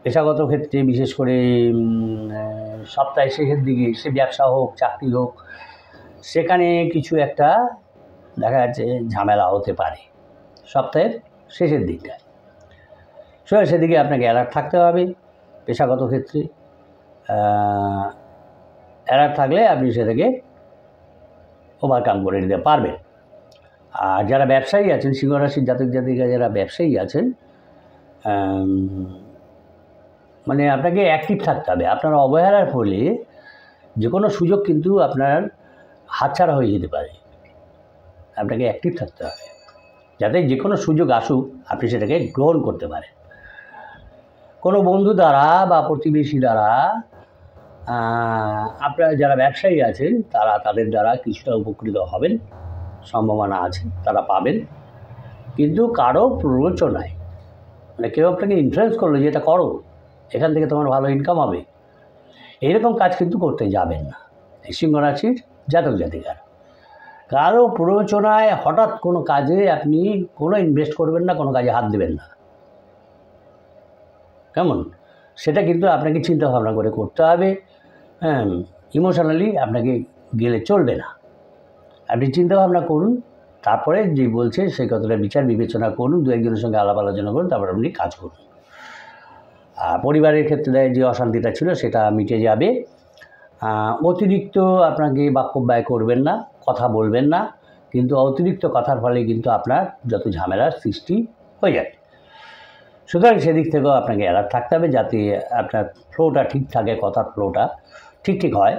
পেশাগত ক্ষেত্রে বিশেষ করে সপ্তাহের শেষের দিকে, সে ব্যবসা হোক চাকরি হোক, সেখানে কিছু একটা দেখা যাচ্ছে ঝামেলা হতে পারে সপ্তাহের শেষের দিকটায়। সেদিকে আপনাকে অ্যালার্ট থাকতে হবে। পেশাগত ক্ষেত্রে অ্যালার্ট থাকলে আপনি সেটাকে ওভারকাম করে নিতে পারবেন। আর যারা ব্যবসায়ী আছেন, সিংহ রাশির জাতক জাতিকা যারা ব্যবসায়ী আছেন, মানে আপনাকে অ্যাক্টিভ থাকতে হবে। আপনার অবহেলার ফলে যে কোনো সুযোগ কিন্তু আপনার হাতছাড়া হয়ে যেতে পারে। আপনাকে অ্যাক্টিভ থাকতে হবে যাতে যে কোনো সুযোগ আসুক আপনি সেটাকে গ্রহণ করতে পারেন। কোনো বন্ধু দ্বারা বা প্রতিবেশী দ্বারা আপনারা যারা ব্যবসায়ী আছেন তাদের দ্বারা কিছুটা উপকৃত হবেন, সম্ভাবনা আছে, তারা পাবেন। কিন্তু কারো প্ররোচনায়, মানে কেউ আপনাকে ইনফ্লুয়েন্স করলো যে এটা করো, এখান থেকে তোমার ভালো ইনকাম হবে, এইরকম কাজ কিন্তু করতে যাবেন না এই সিংহ রাশির জাতক জাতিকার। কারো প্ররোচনায় হঠাৎ কোনো কাজে আপনি কোনো ইনভেস্ট করবেন না, কোনো কাজে হাত দেবেন না, কেমন? সেটা কিন্তু আপনাকে চিন্তা ভাবনা করে করতে হবে। ইমোশনালি আপনাকে গেলে চলবে না। আপনি চিন্তা ভাবনা করুন, তারপরে যে বলছে সেই কথাটা বিচার বিবেচনা করুন, দু একজনের সঙ্গে আলাপ আলোচনা করুন, তারপর আপনি কাজ করুন। পরিবারের ক্ষেত্রে যে অশান্তিটা ছিল সেটা মিটে যাবে। অতিরিক্ত আপনাকে বাক্য ব্যয় করবেন না, কথা বলবেন না, কিন্তু অতিরিক্ত কথার ফলে কিন্তু আপনার যত ঝামেলার সৃষ্টি হয়ে যাবে। সুতরাং সেদিক থেকেও আপনাকে অ্যালার্ট থাকতে হবে যাতে আপনার ফ্লোটা ঠিক থাকে, কথার ফ্লোটা ঠিক হয়।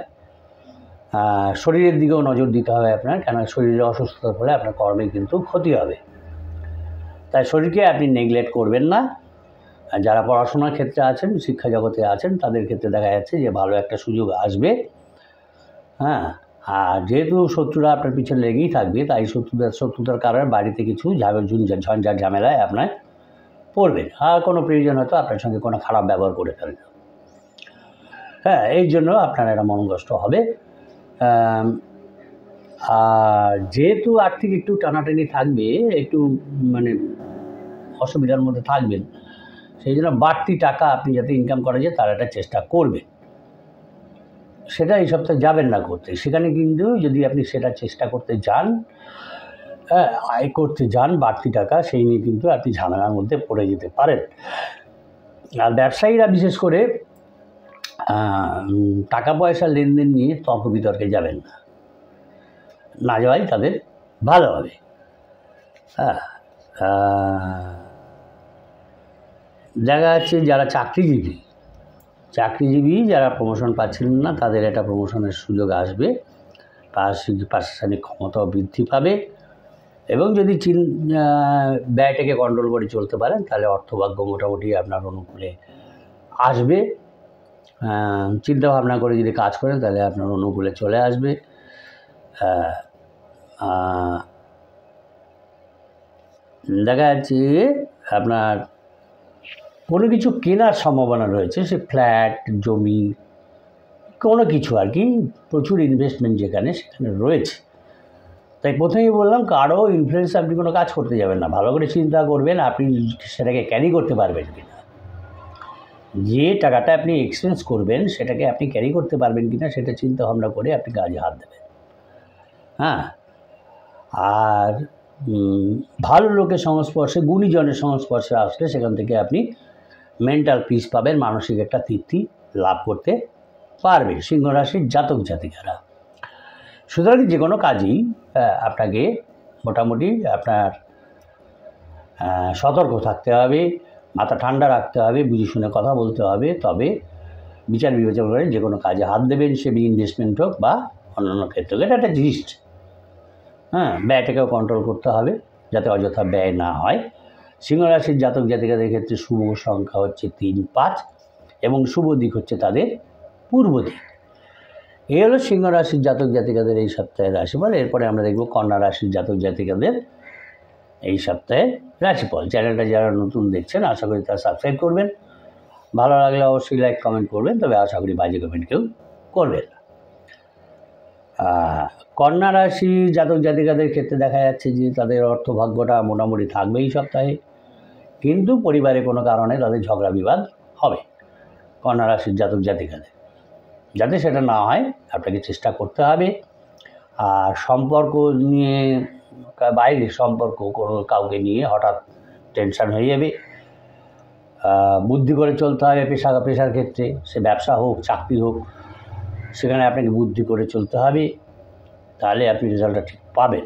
শরীরের দিকেও নজর দিতে হবে আপনার, কেন শরীরে অসুস্থতার ফলে আপনার কর্মে কিন্তু ক্ষতি হবে। তাই শরীরকে আপনি নেগলেক্ট করবেন না। যারা পড়াশোনার ক্ষেত্রে আছেন, শিক্ষা জগতে আছেন, তাদের ক্ষেত্রে দেখা যাচ্ছে যে ভালো একটা সুযোগ আসবে। আর যেহেতু শত্রুরা আপনার পিছনে লেগেই থাকবে, তাই শত্রুতার কারণে বাড়িতে কিছু ঝঞ্ঝাট ঝামেলায় আপনার পড়বেন, আর কোনো প্রয়োজন হয়তো আপনার সঙ্গে কোনো খারাপ ব্যবহার করে ফেলবে। এই জন্য আপনার একটা মন কষ্ট হবে। আর যেহেতু আর্থিক একটু টানাটানি থাকবে, একটু মানে অসুবিধার মধ্যে থাকবেন, সেই জন্য বাড়তি টাকা আপনি যাতে ইনকাম করা যায় তার একটা চেষ্টা করবেন। সেটা এই সপ্তাহে যাবেন না করতে। সেখানে কিন্তু যদি আপনি সেটা চেষ্টা করতে যান, আয় করতে যান বাড়তি টাকা, সেই নিয়ে কিন্তু আপনি ঝামেলার মধ্যে পড়ে যেতে পারেন। আর ব্যবসায়ীরা বিশেষ করে টাকা পয়সা লেনদেন নিয়ে তর্ক বিতর্কে যাবেন না যাওয়াই তাদের ভালো হবে। দেখা যাচ্ছে যারা চাকরিজীবী যারা প্রমোশন পাচ্ছিলেন না, তাদের একটা প্রমোশনের সুযোগ আসবে, প্রশাসনিক ক্ষমতাও বৃদ্ধি পাবে, এবং যদি ব্যয়টাকে কন্ট্রোল করে চলতে পারেন তাহলে অর্থভাগ্য মোটামুটি আপনার অনুকূলে আসবে। চিন্তা ভাবনা করে যদি কাজ করেন তাহলে আপনার অনুকূলে চলে আসবে। দেখা যাচ্ছে আপনার কোনো কিছু কেনার সম্ভাবনা রয়েছে, সে ফ্ল্যাট, জমি, কোনো কিছু আর কি, প্রচুর ইনভেস্টমেন্ট সেখানে রয়েছে। তাই প্রথমেই বললাম, কারো ইনফ্লুয়েন্স আপনি কোনো কাজ করতে যাবেন না। ভালো করে চিন্তা করবেন আপনি সেটাকে ক্যারি করতে পারবেন কি না, যে টাকাটা আপনি এক্সপেন্স করবেন সেটাকে আপনি ক্যারি করতে পারবেন কি না, সেটা চিন্তা ভাবনা করে আপনি কাজে হাত দেবেন। আর ভালো লোকের সংস্পর্শে, গুণীজনের সংস্পর্শে আসলে সেখান থেকে আপনি মেন্টাল পিস পাবেন, মানসিক একটা তৃপ্তি লাভ করতে পারবেন সিংহ রাশির জাতক জাতিকারা। সুতরাং যে কোনো কাজই আপনাকে মোটামুটি আপনার সতর্ক থাকতে হবে, মাথা ঠান্ডা রাখতে হবে, বুঝে শুনে কথা বলতে হবে, তবে বিচার বিবেচনা করে যে কোনো কাজে হাত দেবেন, সে ইনভেস্টমেন্ট হোক বা অন্যান্য ক্ষেত্রে হোক। এটা একটা জিনিস। হ্যাঁ, ব্যয়টাকেও কন্ট্রোল করতে হবে যাতে অযথা ব্যয় না হয়। সিংহ রাশির জাতক জাতিকাদের ক্ষেত্রে শুভ সংখ্যা হচ্ছে 3, 5 এবং শুভ দিক হচ্ছে তাদের পূর্ব দিক। এই হলো সিংহ রাশির জাতক জাতিকাদের এই সপ্তাহের রাশিফল। এরপরে আমরা দেখব কন্যা রাশির জাতক জাতিকাদের এই সপ্তাহে রাশিফল। চ্যানেলটা যারা নতুন দেখছেন আশা করি তারা সাবস্ক্রাইব করবেন, ভালো লাগলে অবশ্যই লাইক কমেন্ট করবেন, তবে আশা করি বাজে কমেন্ট কেউ করবেন না। কন্যা রাশি জাতক জাতিকাদের ক্ষেত্রে দেখা যাচ্ছে যে তাদের অর্থভাগ্যটা মোটামুটি থাকবে এই সপ্তাহে, কিন্তু পরিবারে কোনো কারণে তাদের ঝগড়া বিবাদ হবে কন্যা রাশির জাতক জাতিকাদের। যাতে সেটা না হয় আপনাকে চেষ্টা করতে হবে। আর সম্পর্ক নিয়ে বাইরের সম্পর্ক কোনো কাউকে নিয়ে হঠাৎ টেনশন হয়ে যাবে, বুদ্ধি করে চলতে হবে। পেশার ক্ষেত্রে সে ব্যবসা হোক চাকরি হোক, সেখানে আপনাকে বুদ্ধি করে চলতে হবে, তাহলে আপনি রেজাল্টটা ঠিক পাবেন।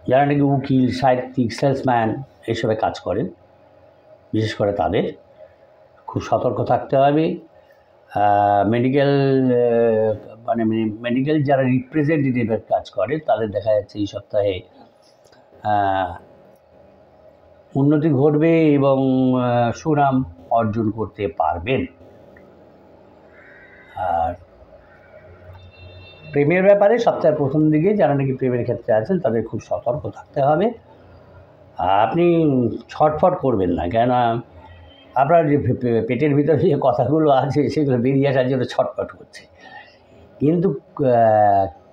যারা নাকি উকিল, সাহিত্যিক, সেলসম্যান এইসবে কাজ করেন, বিশেষ করে তাদের খুব সতর্ক থাকতে হবে। মেডিকেল যারা রিপ্রেজেন্টেটিভের কাজ করে তাদের দেখা যাচ্ছে এই সপ্তাহে উন্নতি ঘটবে এবং সুনাম অর্জন করতে পারবেন। আর প্রেমের ব্যাপারে সপ্তাহের প্রথম দিকে যারা নাকি প্রেমের ক্ষেত্রে আছেন তাদের খুব সতর্ক থাকতে হবে। আপনি ছটফট করবেন না, কেননা আপনার যে পেটের ভিতরে যে কথাগুলো আছে সেগুলো বেরিয়ে আসার জন্য ছটফট করছে, কিন্তু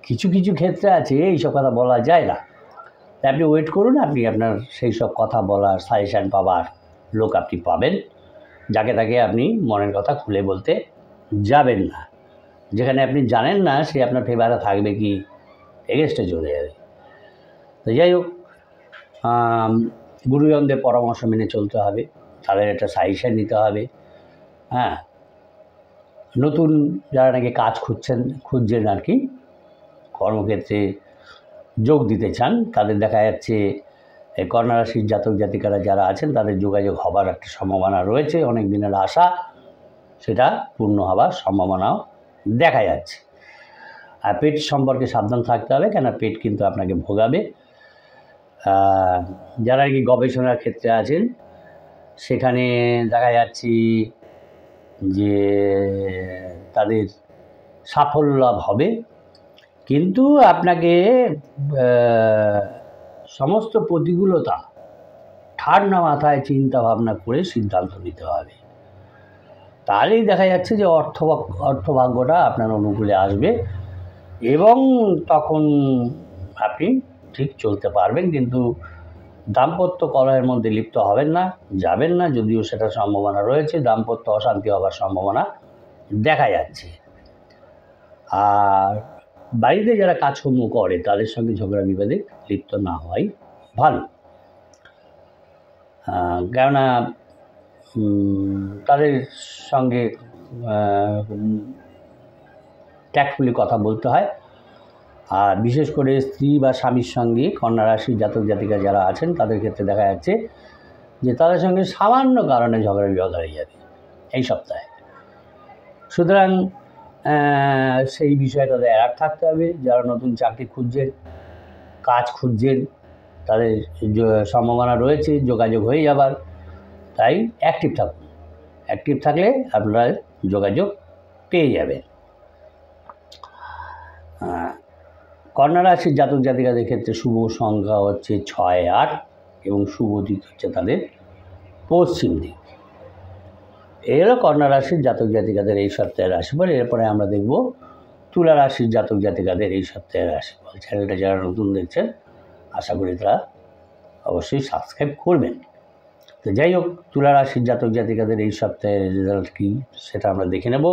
কিছু কিছু ক্ষেত্রে আছে এইসব কথা বলা যায় না। তাই আপনি ওয়েট করুন, আপনি আপনার সেই সব কথা বলার, সাজেশান পাবার লোক আপনি পাবেন, যাকে তাকে আপনি মনের কথা খুলে বলতে যাবেন না। যেখানে আপনি জানেন না সে আপনার ফেভারে থাকবে কি এগেস্টে চলে যাবে। তো যাই হোক, গুরুজনদের পরামর্শ মেনে চলতে হবে, তাদের একটা সাজেশান নিতে হবে। হ্যাঁ, নতুন যারা নাকি কাজ খুঁজছেন আর কি, কর্মক্ষেত্রে যোগ দিতে চান, তাদের দেখা যাচ্ছে কন্যা রাশির জাতক জাতিকারা যারা আছেন তাদের যোগাযোগ হবার একটা সম্ভাবনা রয়েছে। অনেক দিনের আশা সেটা পূর্ণ হবার সম্ভাবনাও দেখা যাচ্ছে। আর পেট সম্পর্কে সাবধান থাকতে হবে, কেন পেট কিন্তু আপনাকে ভোগাবে। যারা নাকি গবেষণার ক্ষেত্রে আছেন সেখানে দেখা যাচ্ছে যে তাদের সাফল্য লাভ হবে, কিন্তু আপনাকে সমস্ত প্রতিকূলতা ঠান্ডা মাথায় চিন্তা ভাবনা করে সিদ্ধান্ত নিতে হবে। তাহলেই দেখা যাচ্ছে যে অর্থভাগ্যটা আপনার অনুকূলে আসবে এবং তখন আপনি ঠিক চলতে পারবেন। কিন্তু দাম্পত্য কলহের মধ্যে লিপ্ত হবেন না, যাবেন না, যদিও সেটা সম্ভাবনা রয়েছে। দাম্পত্য অশান্তি হওয়ার সম্ভাবনা দেখা যাচ্ছে। আর বাড়িতে যারা কাজকর্ম করে তাদের সঙ্গে ঝগড়া বিবাদে লিপ্ত না হওয়াই ভালো, কেননা তাদের সঙ্গে ট্যাক্টফুলি কথা বলতে হয়। আর বিশেষ করে স্ত্রী বা স্বামীর সঙ্গে কন্যা রাশির জাতক জাতিকা যারা আছেন তাদের ক্ষেত্রে দেখা যাচ্ছে যে তাদের সঙ্গে সামান্য কারণে ঝগড়া বিবাদ হয়ে যাবে এই সপ্তাহে। সুতরাং সেই বিষয়ে তাদের অ্যালার্ট থাকতে হবে। যারা নতুন চাকরি খুঁজছেন, কাজ খুঁজছেন, তাদের সম্ভাবনা রয়েছে যোগাযোগ হয়ে যাবার, তাই অ্যাক্টিভ থাকুন। অ্যাক্টিভ থাকলে আপনারা যোগাযোগ পেয়ে যাবেন। কন্যা রাশির জাতক জাতিকাদের ক্ষেত্রে শুভ সংখ্যা হচ্ছে 6, 8 এবং শুভ দিক হচ্ছে তাদের পশ্চিম দিক। এই হলো কন্যা রাশির জাতক জাতিকাদের এই সপ্তাহের রাশিফল। এরপরে আমরা দেখব তুলা রাশির জাতক জাতিকাদের এই সপ্তাহের রাশিফল। চ্যানেলটা যারা নতুন দেখছেন আশা করি তারা অবশ্যই সাবস্ক্রাইব করবেন। তো যাই হোক, তুলা রাশির জাতক জাতিকাদের এই সপ্তাহের রেজাল্ট কী সেটা আমরা দেখে নেব।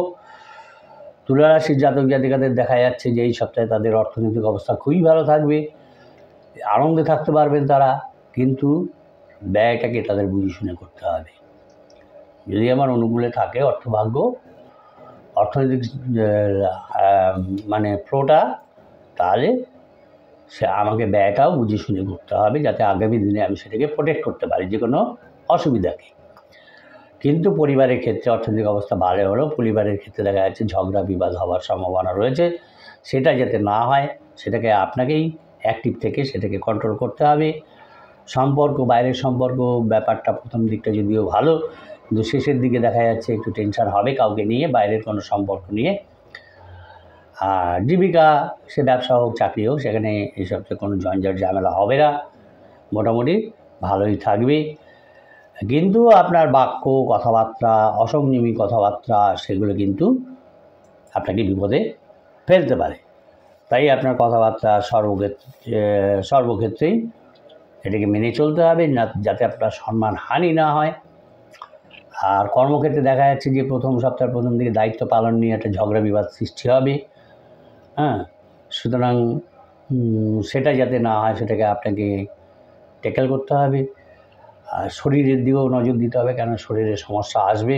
তুলা রাশির জাতক জাতিকাদের দেখা যাচ্ছে যে এই সপ্তাহে তাদের অর্থনৈতিক অবস্থা খুবই ভালো থাকবে, আনন্দে থাকতে পারবেন তারা, কিন্তু ব্যয়টাকে তাদের বুঝে শুনে করতে হবে। যদি আমার অনুকূলে থাকে অর্থভাগ্য, অর্থনৈতিক ফ্লোটা, তাহলে সে আমাকে ব্যয়টাও বুঝে শুনে করতে হবে, যাতে আগামী দিনে আমি সেটাকে প্রোটেক্ট করতে পারি যে কোনো অসুবিধাকে। কিন্তু পরিবারের ক্ষেত্রে অর্থনৈতিক অবস্থা ভালো হলেও পরিবারের ক্ষেত্রে দেখা যাচ্ছে ঝগড়া বিবাদ হওয়ার সম্ভাবনা রয়েছে। সেটা যাতে না হয় সেটাকে আপনাকেই অ্যাক্টিভ থেকে সেটাকে কন্ট্রোল করতে হবে। সম্পর্ক, বাইরের সম্পর্ক ব্যাপারটা প্রথম দিকটা যদিও ভালো, কিন্তু শেষের দিকে দেখা যাচ্ছে একটু টেনশন হবে কাউকে নিয়ে, বাইরের কোনো সম্পর্ক নিয়ে। আর জীবিকা, সে ব্যবসা হোক চাকরি হোক, সেখানে এইসবতে কোনো ঝঞ্ঝাট ঝামেলা হবে না, মোটামুটি ভালোই থাকবে। কিন্তু আপনার বাক্য, কথাবার্তা, অসংযমী কথাবার্তা সেগুলো কিন্তু আপনাকে বিপদে ফেলতে পারে। তাই আপনার কথাবার্তা সর্বক্ষেত্রেই এটাকে মেনে চলতে হবে, না যাতে আপনার সম্মানহানি না হয়। আর কর্মক্ষেত্রে দেখা যাচ্ছে যে প্রথম সপ্তাহের প্রথম দিকে দায়িত্ব পালন নিয়ে একটা ঝগড়া বিবাদ সৃষ্টি হবে। সুতরাং সেটা যাতে না হয় সেটাকে আপনাকে ট্যাকেল করতে হবে। আর শরীরের দিকেও নজর দিতে হবে, কেন শরীরের সমস্যা আসবে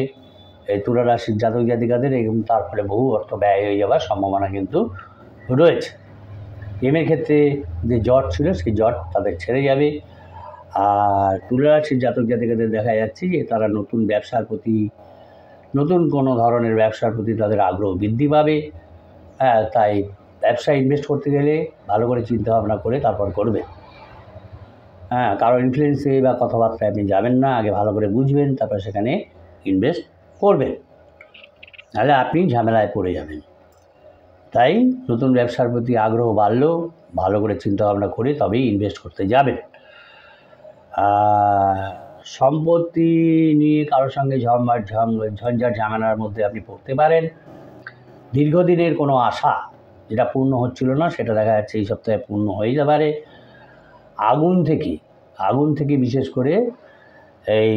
এই তুলা রাশির জাতক জাতিকাদের, এবং তার ফলে বহু অর্থ ব্যয় হয়ে যাওয়ার সম্ভাবনা কিন্তু রয়েছে। প্রেমের ক্ষেত্রে যে জট ছিল সেই জট তাদের ছেড়ে যাবে। আর তুলা রাশির জাতক জাতিকাদের দেখা যাচ্ছে যে তারা নতুন ব্যবসার প্রতি, নতুন কোনো ধরনের ব্যবসার প্রতি তাদের আগ্রহ বৃদ্ধি পাবে। তাই ব্যবসায় ইনভেস্ট করতে গেলে ভালো করে চিন্তা ভাবনা করে তারপর করবেন। কারো ইনফ্লুয়েন্সে বা কথাবার্তায় আপনি যাবেন না, আগে ভালো করে বুঝবেন, তারপর সেখানে ইনভেস্ট করবেন, নাহলে আপনি ঝামেলায় পড়ে যাবেন। তাই নতুন ব্যবসার প্রতি আগ্রহ বাড়লেও ভালো করে চিন্তাভাবনা করে তবেই ইনভেস্ট করতে যাবেন। সম্পত্তি নিয়ে কারোর সঙ্গে ঝঞ্ঝাট ঝামেলার মধ্যে আপনি পড়তে পারেন। দীর্ঘদিনের কোনো আশা যেটা পূর্ণ হচ্ছিল না সেটা দেখা যাচ্ছে এই সপ্তাহে পূর্ণ হয়ে যেতে পারে। আগুন থেকে বিশেষ করে এই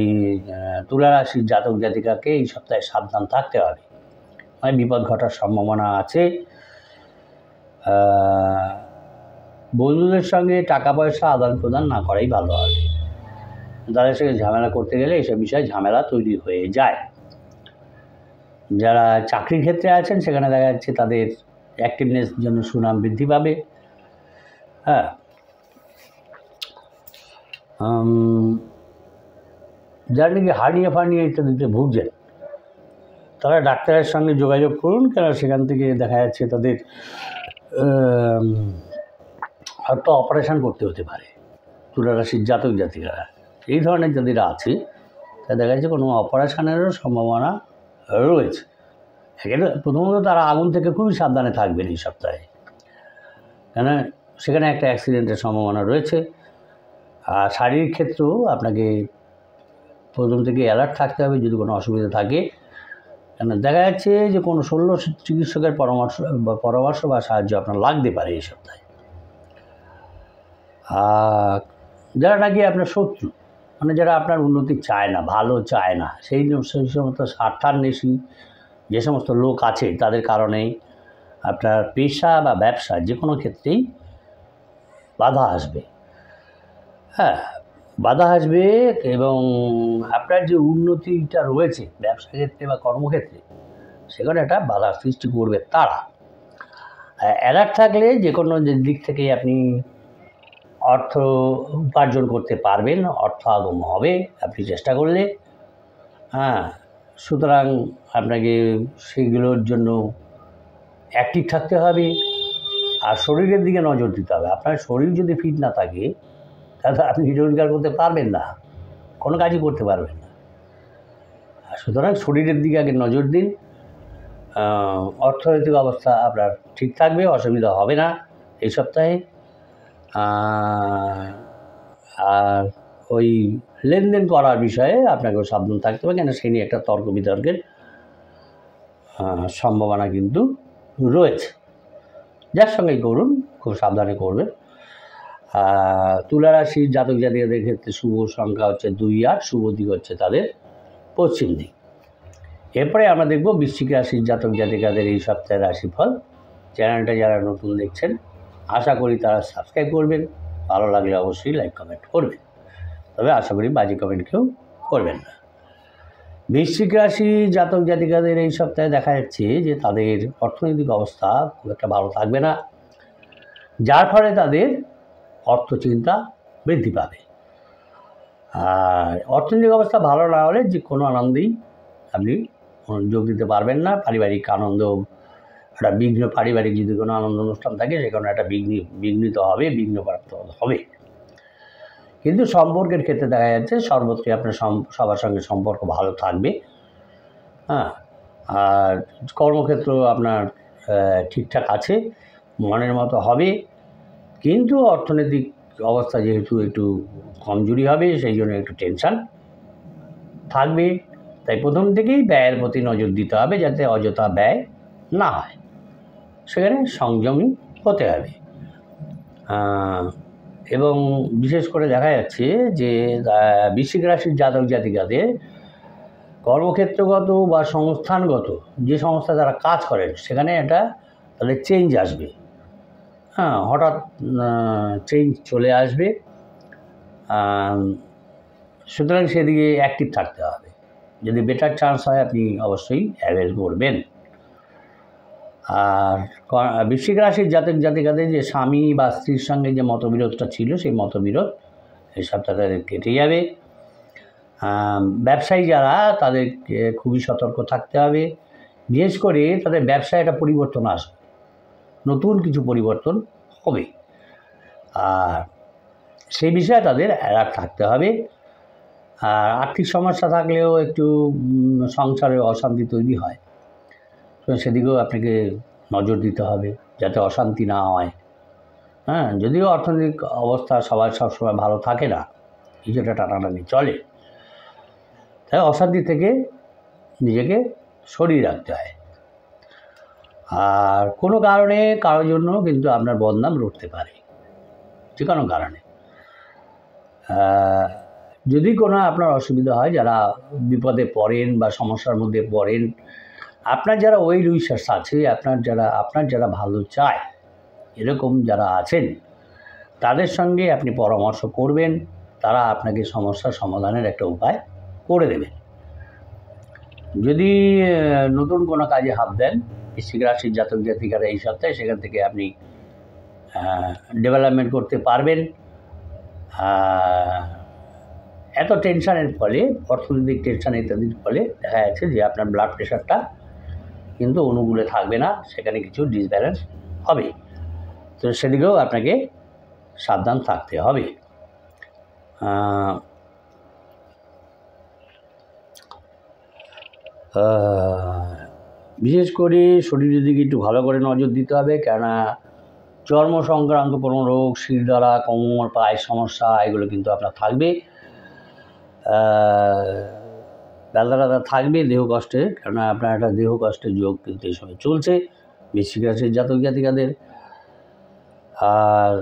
তুলা রাশির জাতক জাতিকাকে এই সপ্তাহে সাবধান থাকতে হবে, মানে বিপদ ঘটার সম্ভাবনা আছে। বন্ধুদের সঙ্গে টাকা পয়সা আদান প্রদান না করাই ভালো হবে, তাদের সঙ্গে ঝামেলা করতে গেলে এইসব বিষয়ে ঝামেলা তৈরি হয়ে যায়। যারা চাকরির ক্ষেত্রে আছেন সেখানে দেখা যাচ্ছে তাদের অ্যাক্টিভনেস জন্য সুনাম বৃদ্ধি পাবে। যারা নাকি হার্নিয়া ইত্যাদিতে ভুগছেন তারা ডাক্তারের সঙ্গে যোগাযোগ করুন, কেন সেখান থেকে দেখা যাচ্ছে তাদের হয়তো অপারেশন করতে হতে পারে। তুলা রাশির জাতক জাতিকারা এই ধরনের যাদের আছে তা দেখা যাচ্ছে কোনো অপারেশনেরও সম্ভাবনা রয়েছে। এখানে প্রথমত তারা আগুন থেকে খুবই সাবধানে থাকবেন এই সপ্তাহে, কেন সেখানে একটা অ্যাক্সিডেন্টের সম্ভাবনা রয়েছে। আর শারীরিক ক্ষেত্রেও আপনাকে প্রথম থেকে অ্যালার্ট থাকতে হবে যদি কোনো অসুবিধা থাকে, কেন দেখা যাচ্ছে যে কোনো শল্য চিকিৎসকের পরামর্শ বা সাহায্য আপনার লাগতে পারে এই সপ্তাহে। যারা নাকি আপনার শত্রু, মানে যারা আপনার উন্নতি চায় না, ভালো চায় না, সেই সমস্ত স্বার্থান্বেষী যে সমস্ত লোক আছে তাদের কারণেই আপনার পেশা বা ব্যবসা যে কোনো ক্ষেত্রেই বাধা আসবে। বাধা আসবে, এবং আপনার যে উন্নতিটা রয়েছে ব্যবসা ক্ষেত্রে বা কর্মক্ষেত্রে সেখানে একটা বাধা সৃষ্টি করবে তারা। অ্যালার্ট থাকলে যে কোনো দিক থেকেই আপনি অর্থ উপার্জন করতে পারবেন, অর্থ আগম হবে আপনি চেষ্টা করলে। সুতরাং আপনাকে সেইগুলোর জন্য অ্যাক্টিভ থাকতে হবে। আর শরীরের দিকে নজর দিতে হবে। আপনার শরীর যদি ফিট না থাকে তাহলে আপনি রোজগার করতে পারবেন না, কোনো কাজই করতে পারবেন না। সুতরাং শরীরের দিকে আগে নজর দিন, অর্থনৈতিক অবস্থা আপনার ঠিক থাকবে, অসুবিধা হবে না এই সপ্তাহে। আর ওই লেনদেন করার বিষয়ে আপনাকেও সাবধান থাকতে হবে, কেন সেই নিয়ে একটা তর্ক বিতর্কের সম্ভাবনা কিন্তু রয়েছে। যার সঙ্গেই করুন খুব সাবধানে করবেন। তুলা রাশির জাতক জাতিকাদের ক্ষেত্রে শুভ সংখ্যা হচ্ছে 2, 8, শুভ দিক হচ্ছে তাদের পশ্চিম দিক। এরপরে আমরা দেখব বৃশ্চিক রাশির জাতক জাতিকাদের এই সপ্তাহের রাশিফল। চ্যানেলটা যারা নতুন দেখছেন আশা করি তারা সাবস্ক্রাইব করবেন, ভালো লাগলে অবশ্যই লাইক কমেন্ট করবেন, তবে আশা করি বাজে কমেন্ট কেউ করবেন না। বৃশ্চিক রাশি জাতক জাতিকাদের এই সপ্তাহে দেখা যাচ্ছে যে তাদের অর্থনৈতিক অবস্থা খুব একটা ভালো থাকবে না, যার ফলে তাদের অর্থচিন্তা বৃদ্ধি পাবে। আর অর্থনৈতিক অবস্থা ভালো না হলে যে কোনো আনন্দেই আপনি যোগ দিতে পারবেন না, পারিবারিক আনন্দ একটা বিঘ্ন, পারিবারিক যদি কোনো আনন্দ অনুষ্ঠান থাকে সেখানে একটা বিঘ্নিত হবে, বিঘ্নপ্রাপ্ত হবে। কিন্তু সম্পর্কের ক্ষেত্রে দেখা যাচ্ছে সর্বত্রই আপনার সবার সঙ্গে সম্পর্ক ভালো থাকবে। হ্যাঁ, আর কর্মক্ষেত্র আপনার ঠিকঠাক আছে, মনের মতো হবে, কিন্তু অর্থনৈতিক অবস্থা যেহেতু একটু কমজোরি হবে, সেই জন্য একটু টেনশান থাকবে। তাই প্রথম থেকেই ব্যয়ের প্রতি নজর দিতে হবে, যাতে অযথা ব্যয় না হয়, সেখানে সংযমী হতে হবে। এবং বিশেষ করে দেখা যাচ্ছে যে বৃশ্চিক রাশির জাতক জাতিকাদের কর্মক্ষেত্রগত বা সংস্থানগত যে সংস্থা যারা কাজ করেন সেখানে একটা তাদের চেঞ্জ আসবে। হ্যাঁ, হঠাৎ চেঞ্জ চলে আসবে, সুতরাং সেদিকে অ্যাক্টিভ থাকতে হবে। যদি বেটার চান্স হয় আপনি অবশ্যই অ্যাভেল করবেন। আর বৃশ্চিক রাশির জাতক জাতিকাদের যে স্বামী বা স্ত্রীর সঙ্গে যে মতবিরোধটা ছিল, সেই মতবিরোধ এই সপ্তাহে তাদের কেটে যাবে। ব্যবসায়ী যারা, তাদেরকে খুবই সতর্ক থাকতে হবে। বিশেষ করে তাদের ব্যবসায় একটা পরিবর্তন আসবে, নতুন কিছু পরিবর্তন হবে, আর সেই বিষয়ে তাদের অ্যালার্ট থাকতে হবে। আর আর্থিক সমস্যা থাকলেও একটু সংসারে অশান্তি তৈরি হয়, তো সেদিকেও আপনাকে নজর দিতে হবে যাতে অশান্তি না হয়। হ্যাঁ, যদিও অর্থনৈতিক অবস্থা সবার সবসময় ভালো থাকে না, কিছুটা টানাটানি চলে, তাই অশান্তি থেকে নিজেকে সরিয়ে রাখতে হয়। আর কোনো কারণে কারোর জন্য কিন্তু আপনার বদনাম রটতে পারে, যে কোনো কারণে। যদি কোনো আপনার অসুবিধা হয়, যারা বিপদে পড়েন বা সমস্যার মধ্যে পড়েন, আপনার যারা ওয়েল উইশার্স আছে, আপনার যারা ভালো চায়, এরকম যারা আছেন, তাদের সঙ্গে আপনি পরামর্শ করবেন, তারা আপনাকে সমস্যার সমাধানের একটা উপায় করে দেবেন। যদি নতুন কোনো কাজে হাত দেন বৃশ্চিক রাশির জাতক জাতিকারা এই সপ্তাহে, সেখান থেকে আপনি ডেভেলপমেন্ট করতে পারবেন। এত টেনশানের ফলে, অর্থনৈতিক টেনশান ইত্যাদির ফলে দেখা যাচ্ছে যে আপনার ব্লাড প্রেশারটা কিন্তু অনুকূলে থাকবে না, সেখানে কিছু ডিসব্যালেন্স হবে, তো সেদিকেও আপনাকে সাবধান থাকতে হবে। বিশেষ করে শরীরের দিকে একটু ভালো করে নজর দিতে হবে, কেননা চর্ম সংক্রান্ত কোনো রোগ, শিরদাঁড়া, কোমর, পায়ের সমস্যা, এগুলো কিন্তু আপনার থাকবে। ব্যথা থাকবে, দেহ কষ্টে, কেননা আপনার একটা দেহ কষ্টের যোগ কিন্তু এই সময় চলছে বৃশ্চিক রাশির জাতক জাতিকাদের। আর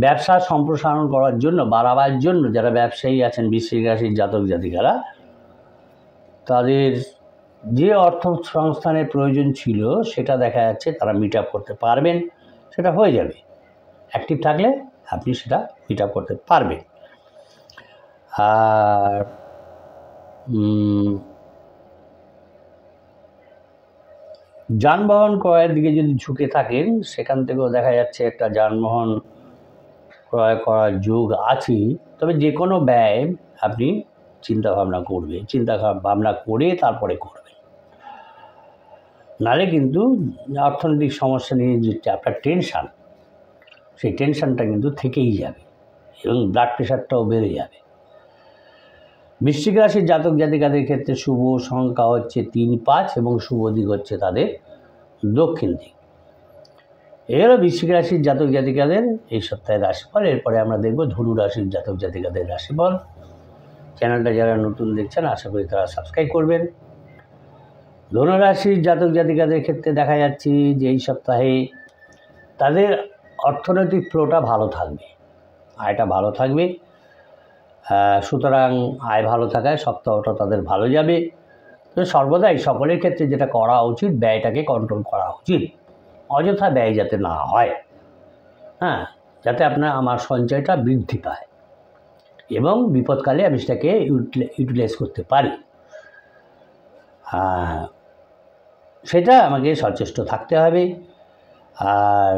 ব্যবসা সম্প্রসারণ করার জন্য, বাড়াবার জন্য যারা ব্যবসায়ী আছেন বৃশ্চিক রাশির জাতক জাতিকারা, তাদের যে অর্থ সংস্থানের প্রয়োজন ছিল সেটা দেখা যাচ্ছে তারা মিট আপ করতে পারবেন, সেটা হয়ে যাবে। অ্যাক্টিভ থাকলে আপনি সেটা মিট আপ করতে পারবেন। আর যানবাহন ক্রয়ের দিকে যদি ঝুঁকে থাকেন, সেখান থেকেও দেখা যাচ্ছে একটা যানবাহন ক্রয় করার যোগ আছে। তবে যে কোনো ব্যয় আপনি চিন্তা ভাবনা করে তারপরে করবেন, নাহলে কিন্তু অর্থনৈতিক সমস্যা নিয়ে যে আপনার টেনশান, সেই টেনশানটা কিন্তু থেকেই যাবে এবং ব্লাড প্রেশারটাও বেড়ে যাবে। বৃশ্চিক রাশির জাতক জাতিকাদের ক্ষেত্রে শুভ সংখ্যা হচ্ছে 3, 5 এবং শুভ দিক হচ্ছে তাদের দক্ষিণ দিক। এই হলো বৃশ্চিক রাশির জাতক জাতিকাদের এই সপ্তাহের রাশিফল। এরপরে আমরা দেখব ধনু রাশির জাতক জাতিকাদের রাশিফল। চ্যানেলটা যারা নতুন দেখছেন, আশা করি তারা সাবস্ক্রাইব করবেন। ধনু রাশির জাতক জাতিকাদের ক্ষেত্রে দেখা যাচ্ছে যে এই সপ্তাহে তাদের অর্থনৈতিক ফ্লোটা ভালো থাকবে, আয়টা ভালো থাকবে। সুতরাং আয় ভালো থাকায় সপ্তাহটা তাদের ভালো যাবে। তো সর্বদাই সকলের ক্ষেত্রে যেটা করা উচিত, ব্যয়টাকে কন্ট্রোল করা উচিত, অযথা ব্যয় যাতে না হয়। হ্যাঁ, যাতে আমার সঞ্চয়টা বৃদ্ধি পায় এবং বিপদকালে আমি সেটাকে ইউটিলাইজ করতে পারি, সেটা আমাকে সচেষ্ট থাকতে হবে। আর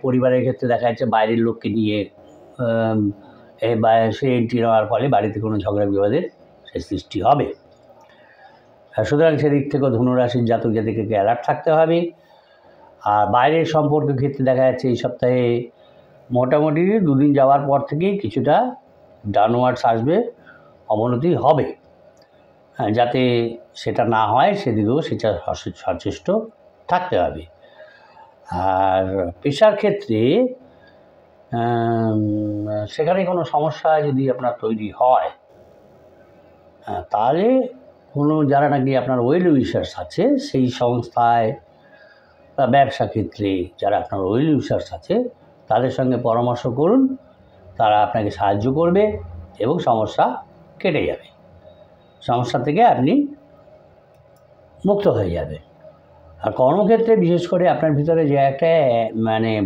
পরিবারের ক্ষেত্রে দেখা যাচ্ছে বাইরের লোককে নিয়ে সে এন্ট্রি নেওয়ার ফলে বাড়িতে কোনো ঝগড়া বিবাদের সৃষ্টি হবে। সুতরাং সেদিক থেকেও ধনুরাশির জাতক জাতিকাকে অ্যালার্ট থাকতে হবে। আর বাইরের সম্পর্কের ক্ষেত্রে দেখা যাচ্ছে এই সপ্তাহে মোটামুটি 2 দিন যাওয়ার পর থেকেই কিছুটা ডাউনওয়ার্ডস আসবে, অবনতি হবে। যাতে সেটা না হয় সেদিকেও সেটা সচেষ্ট থাকতে হবে। আর পেশার ক্ষেত্রে সেখানে কোনো সমস্যা যদি আপনার তৈরি হয়, তাহলে কোনো যারা নাকি আপনার ওয়েল উইশার্স আছে সেই সংস্থায় বা ব্যবসা ক্ষেত্রে যারা আপনার ওয়েল উইশার্স আছে তাদের সঙ্গে পরামর্শ করুন, তারা আপনাকে সাহায্য করবে এবং সমস্যা কেটে যাবে, সমস্যা থেকে আপনি মুক্ত হয়ে যাবে। আর কর্মক্ষেত্রে বিশেষ করে আপনার ভিতরে যে একটা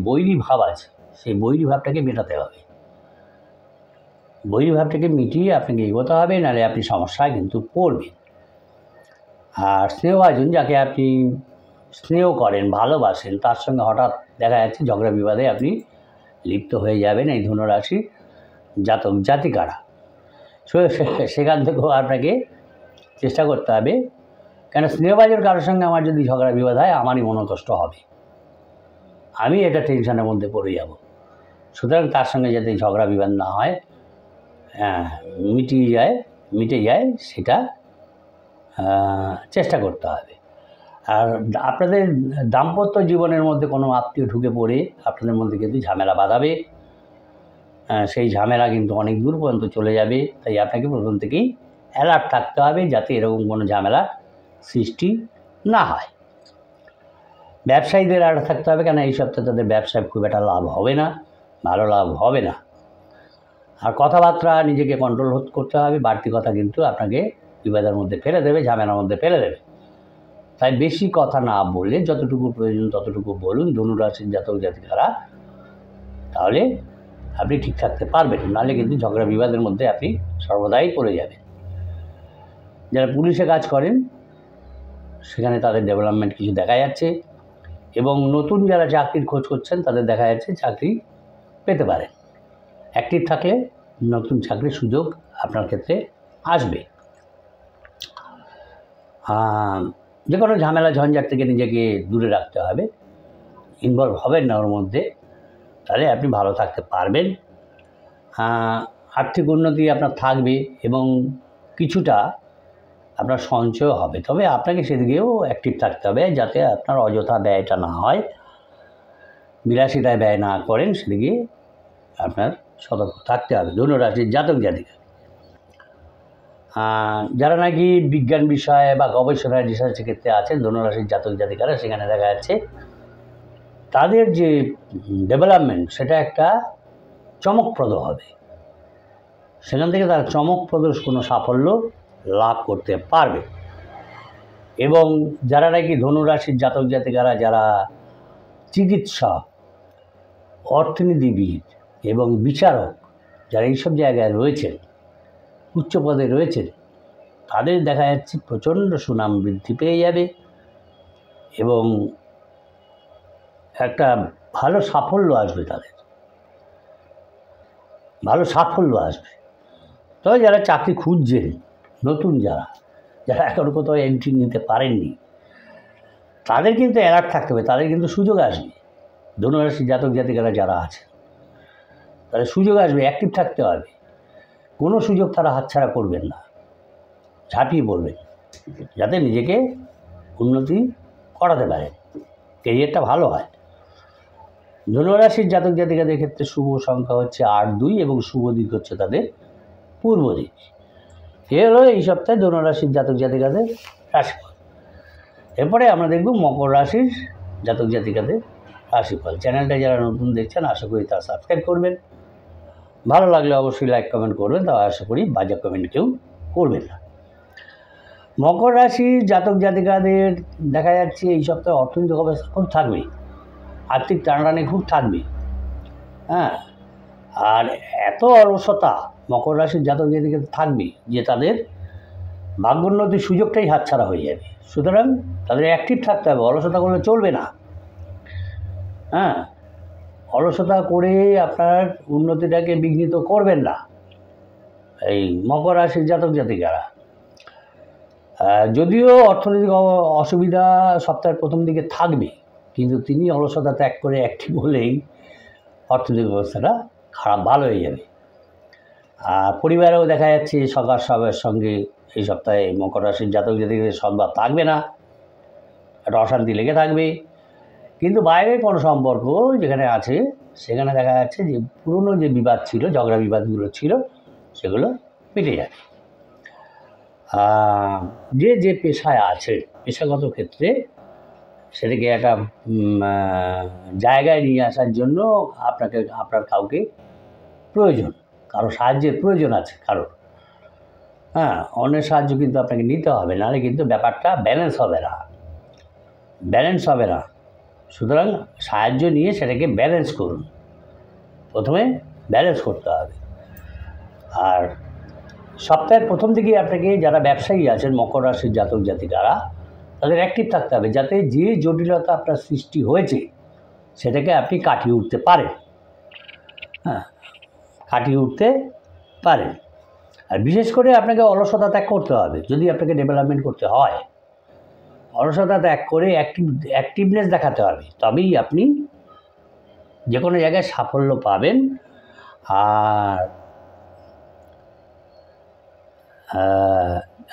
বৈরী ভাব আছে, সেই বৈরী ভাবটাকে মেটাতে হবে। বৈরী ভাবটাকে মিটিয়ে আপনাকে এগোতে হবে, নাহলে আপনি সমস্যায় কিন্তু পড়বেন। আর স্নেহভাজন, যাকে আপনি স্নেহ করেন, ভালোবাসেন, তার সঙ্গে হঠাৎ দেখা যাচ্ছে ঝগড়া বিবাদে আপনি লিপ্ত হয়ে যাবেন এই ধনুরাশি জাতক জাতিকারা। সেখান থেকেও আপনাকে চেষ্টা করতে হবে, কেন স্নেহভাজন কারোর সঙ্গে আমার যদি ঝগড়া বিবাদ হয় আমারই মনোকষ্ট হবে, আমি এটা টেনশনের মধ্যে পড়ে যাব। সুতরাং তার সঙ্গে যাতে ঝগড়া বিবাদ না হয়, মিটে যায় সেটা চেষ্টা করতে হবে। আর আপনাদের দাম্পত্য জীবনের মধ্যে কোনো আত্মীয় ঢুকে পড়ে আপনাদের মধ্যে কিন্তু ঝামেলা বাঁধাবে, সেই ঝামেলা কিন্তু অনেক দূর পর্যন্ত চলে যাবে। তাই আপনাকে প্রথম থেকেই অ্যালার্ট থাকতে হবে যাতে এরকম কোনো ঝামেলা সৃষ্টি না হয়। ব্যবসায়ীদের অ্যালার্ট থাকতে হবে, কেন এই সপ্তাহে তাদের ব্যবসায় খুব একটা লাভ হবে না, ভালো লাভ হবে না। আর কথাবার্তা নিজেকে কন্ট্রোল করতে হবে, বাড়তি কথা কিন্তু আপনাকে বিবাদের মধ্যে ফেলে দেবে, ঝামেলার মধ্যে ফেলে দেবে। তাই বেশি কথা না বলে যতটুকু প্রয়োজন ততটুকু বলুন ধনুরাশির জাতক জাতিকারা, তাহলে আপনি ঠিক থাকতে পারবেন, নাহলে কিন্তু ঝগড়া বিবাদের মধ্যে আপনি সর্বদাই পড়ে যাবেন। যারা পুলিশে কাজ করেন সেখানে তাদের ডেভেলপমেন্ট কিছু দেখা যাচ্ছে, এবং নতুন যারা চাকরির খোঁজ করছেন তাদের দেখা যাচ্ছে চাকরি পেতে পারেন। অ্যাক্টিভ থাকলে নতুন চাকরির সুযোগ আপনার ক্ষেত্রে আসবে। যে কোনো ঝামেলা ঝঞ্ঝাট থেকে নিজেকে দূরে রাখতে হবে, ইনভলভ হবেন না ওর মধ্যে, তাহলে আপনি ভালো থাকতে পারবেন। আর্থিক উন্নতি আপনার থাকবে এবং কিছুটা আপনার সঞ্চয় হবে, তবে আপনাকে সেদিকেও অ্যাক্টিভ থাকতে হবে যাতে আপনার অযথা ব্যয়টা না হয়, বিলাসিতায় ব্যয় না করেন, সেদিকে আপনার সতর্ক থাকতে হবে ধনুরাশির জাতক জাতিকা। যারা নাকি বিজ্ঞান বিষয়ে বা গবেষণা রিসার্চের ক্ষেত্রে আছেন ধনুরাশির জাতক জাতিকারা, সেখানে দেখা যাচ্ছে তাদের যে ডেভেলপমেন্ট সেটা একটা চমকপ্রদ হবে, সেখান থেকে তারা চমকপ্রদ কোনো সাফল্য লাভ করতে পারবে। এবং যারা নাকি ধনুরাশির জাতক জাতিকারা যারা চিকিৎসক, অর্থনীতিবিদ এবং বিচারক, যারা এইসব জায়গায় রয়েছেন, উচ্চ পদে রয়েছেন, তাদের দেখা যাচ্ছে প্রচণ্ড সুনাম বৃদ্ধি পেয়ে যাবে এবং একটা ভালো সাফল্য আসবে, তাদের ভালো সাফল্য আসবে। তবে যারা চাকরি খুঁজছেন, নতুন যারা এখনও কোথাও এন্ট্রি নিতে পারেননি, তাদের কিন্তু অ্যালার্ট থাকতে হবে, তাদের কিন্তু সুযোগ আসবে। ধনুরাশি জাতক জাতিকারা যারা আছে তাদের সুযোগ আসবে, অ্যাক্টিভ থাকতে হবে, কোনো সুযোগ তারা হাতছাড়া করবেন না, ঝাঁপিয়ে পড়বেন যাতে নিজেকে উন্নতি করাতে পারেন, কেরিয়ারটা ভালো হয়। ধনুরাশির জাতক জাতিকাদের ক্ষেত্রে শুভ সংখ্যা হচ্ছে 8-2 এবং শুভ দিক হচ্ছে তাদের পূর্ব দিক। এ হলো এই সপ্তাহে ধনুরাশির জাতক জাতিকাদের রাশিফল। এরপরে আমরা দেখব মকর রাশির জাতক জাতিকাদের রাশিফল। চ্যানেলটা যারা নতুন দেখছেন আশা করি তা সাবস্ক্রাইব করবেন, ভালো লাগলে অবশ্যই লাইক কমেন্ট করবেন, তা আশা করি বাজে কমেন্ট কেউ করবেন না। মকর রাশির জাতক জাতিকাদের দেখা যাচ্ছে এই সপ্তাহে অর্থনৈতিক অবস্থা খুব থাকবে, আর্থিক টানাটানি খুব থাকবে। আর এত অলসতা মকর রাশির জাতক জাতিকাদের থাকবে যে তাদের ভাগ্যোন্নতির সুযোগটাই হাতছাড়া হয়ে যাবে। সুতরাং তাদের অ্যাক্টিভ থাকতে হবে, অলসতা করলে চলবে না। অলসতা করে আপনার উন্নতিটাকে বিঘ্নিত করবেন না এই মকর রাশির জাতক জাতিকারা। যদিও অর্থনৈতিক অসুবিধা সপ্তাহের প্রথম দিকে থাকবে, কিন্তু তিনি অলসতা ত্যাগ করে অ্যাক্টিভ হলেই অর্থনৈতিক অবস্থাটা ভালো হয়ে যাবে। আর পরিবারেও দেখা যাচ্ছে সকাল সবের সঙ্গে এই সপ্তাহে মকর রাশির জাতক জাতিকাদের সদ্ভাব থাকবে না, একটা অশান্তি লেগে থাকবে। কিন্তু বাইরে কোনো সম্পর্ক যেখানে আছে সেখানে দেখা যাচ্ছে যে পুরনো যে বিবাদ ছিল, ঝগড়া বিবাদগুলো ছিল, সেগুলো মিটে যাবে। যে যে পেশায় আছে, পেশাগত ক্ষেত্রে সেটাকে একটা জায়গায় নিয়ে আসার জন্য আপনার কাউকে প্রয়োজন, কারো সাহায্যের প্রয়োজন আছে কারোর। অন্যের সাহায্য কিন্তু আপনাকে নিতে হবে, নাহলে কিন্তু ব্যাপারটা ব্যালেন্স হবে না। সুতরাং সাহায্য নিয়ে সেটাকে ব্যালেন্স করুন, প্রথমে ব্যালেন্স করতে হবে। আর সপ্তাহের প্রথম দিকে আপনাকে যারা ব্যবসায়ী আছেন মকর রাশির জাতক জাতিকারা, তাদের অ্যাক্টিভ থাকতে হবে, যাতে যে জটিলতা আপনার সৃষ্টি হয়েছে সেটাকে আপনি কাটিয়ে উঠতে পারেন। আর বিশেষ করে আপনাকে অলসতা ত্যাগ করতে হবে। যদি আপনাকে ডেভেলপমেন্ট করতে হয়, অলসতা ত্যাগ করে অ্যাক্টিভনেস দেখাতে হবে, তবেই আপনি যে কোনো জায়গায় সাফল্য পাবেন। আর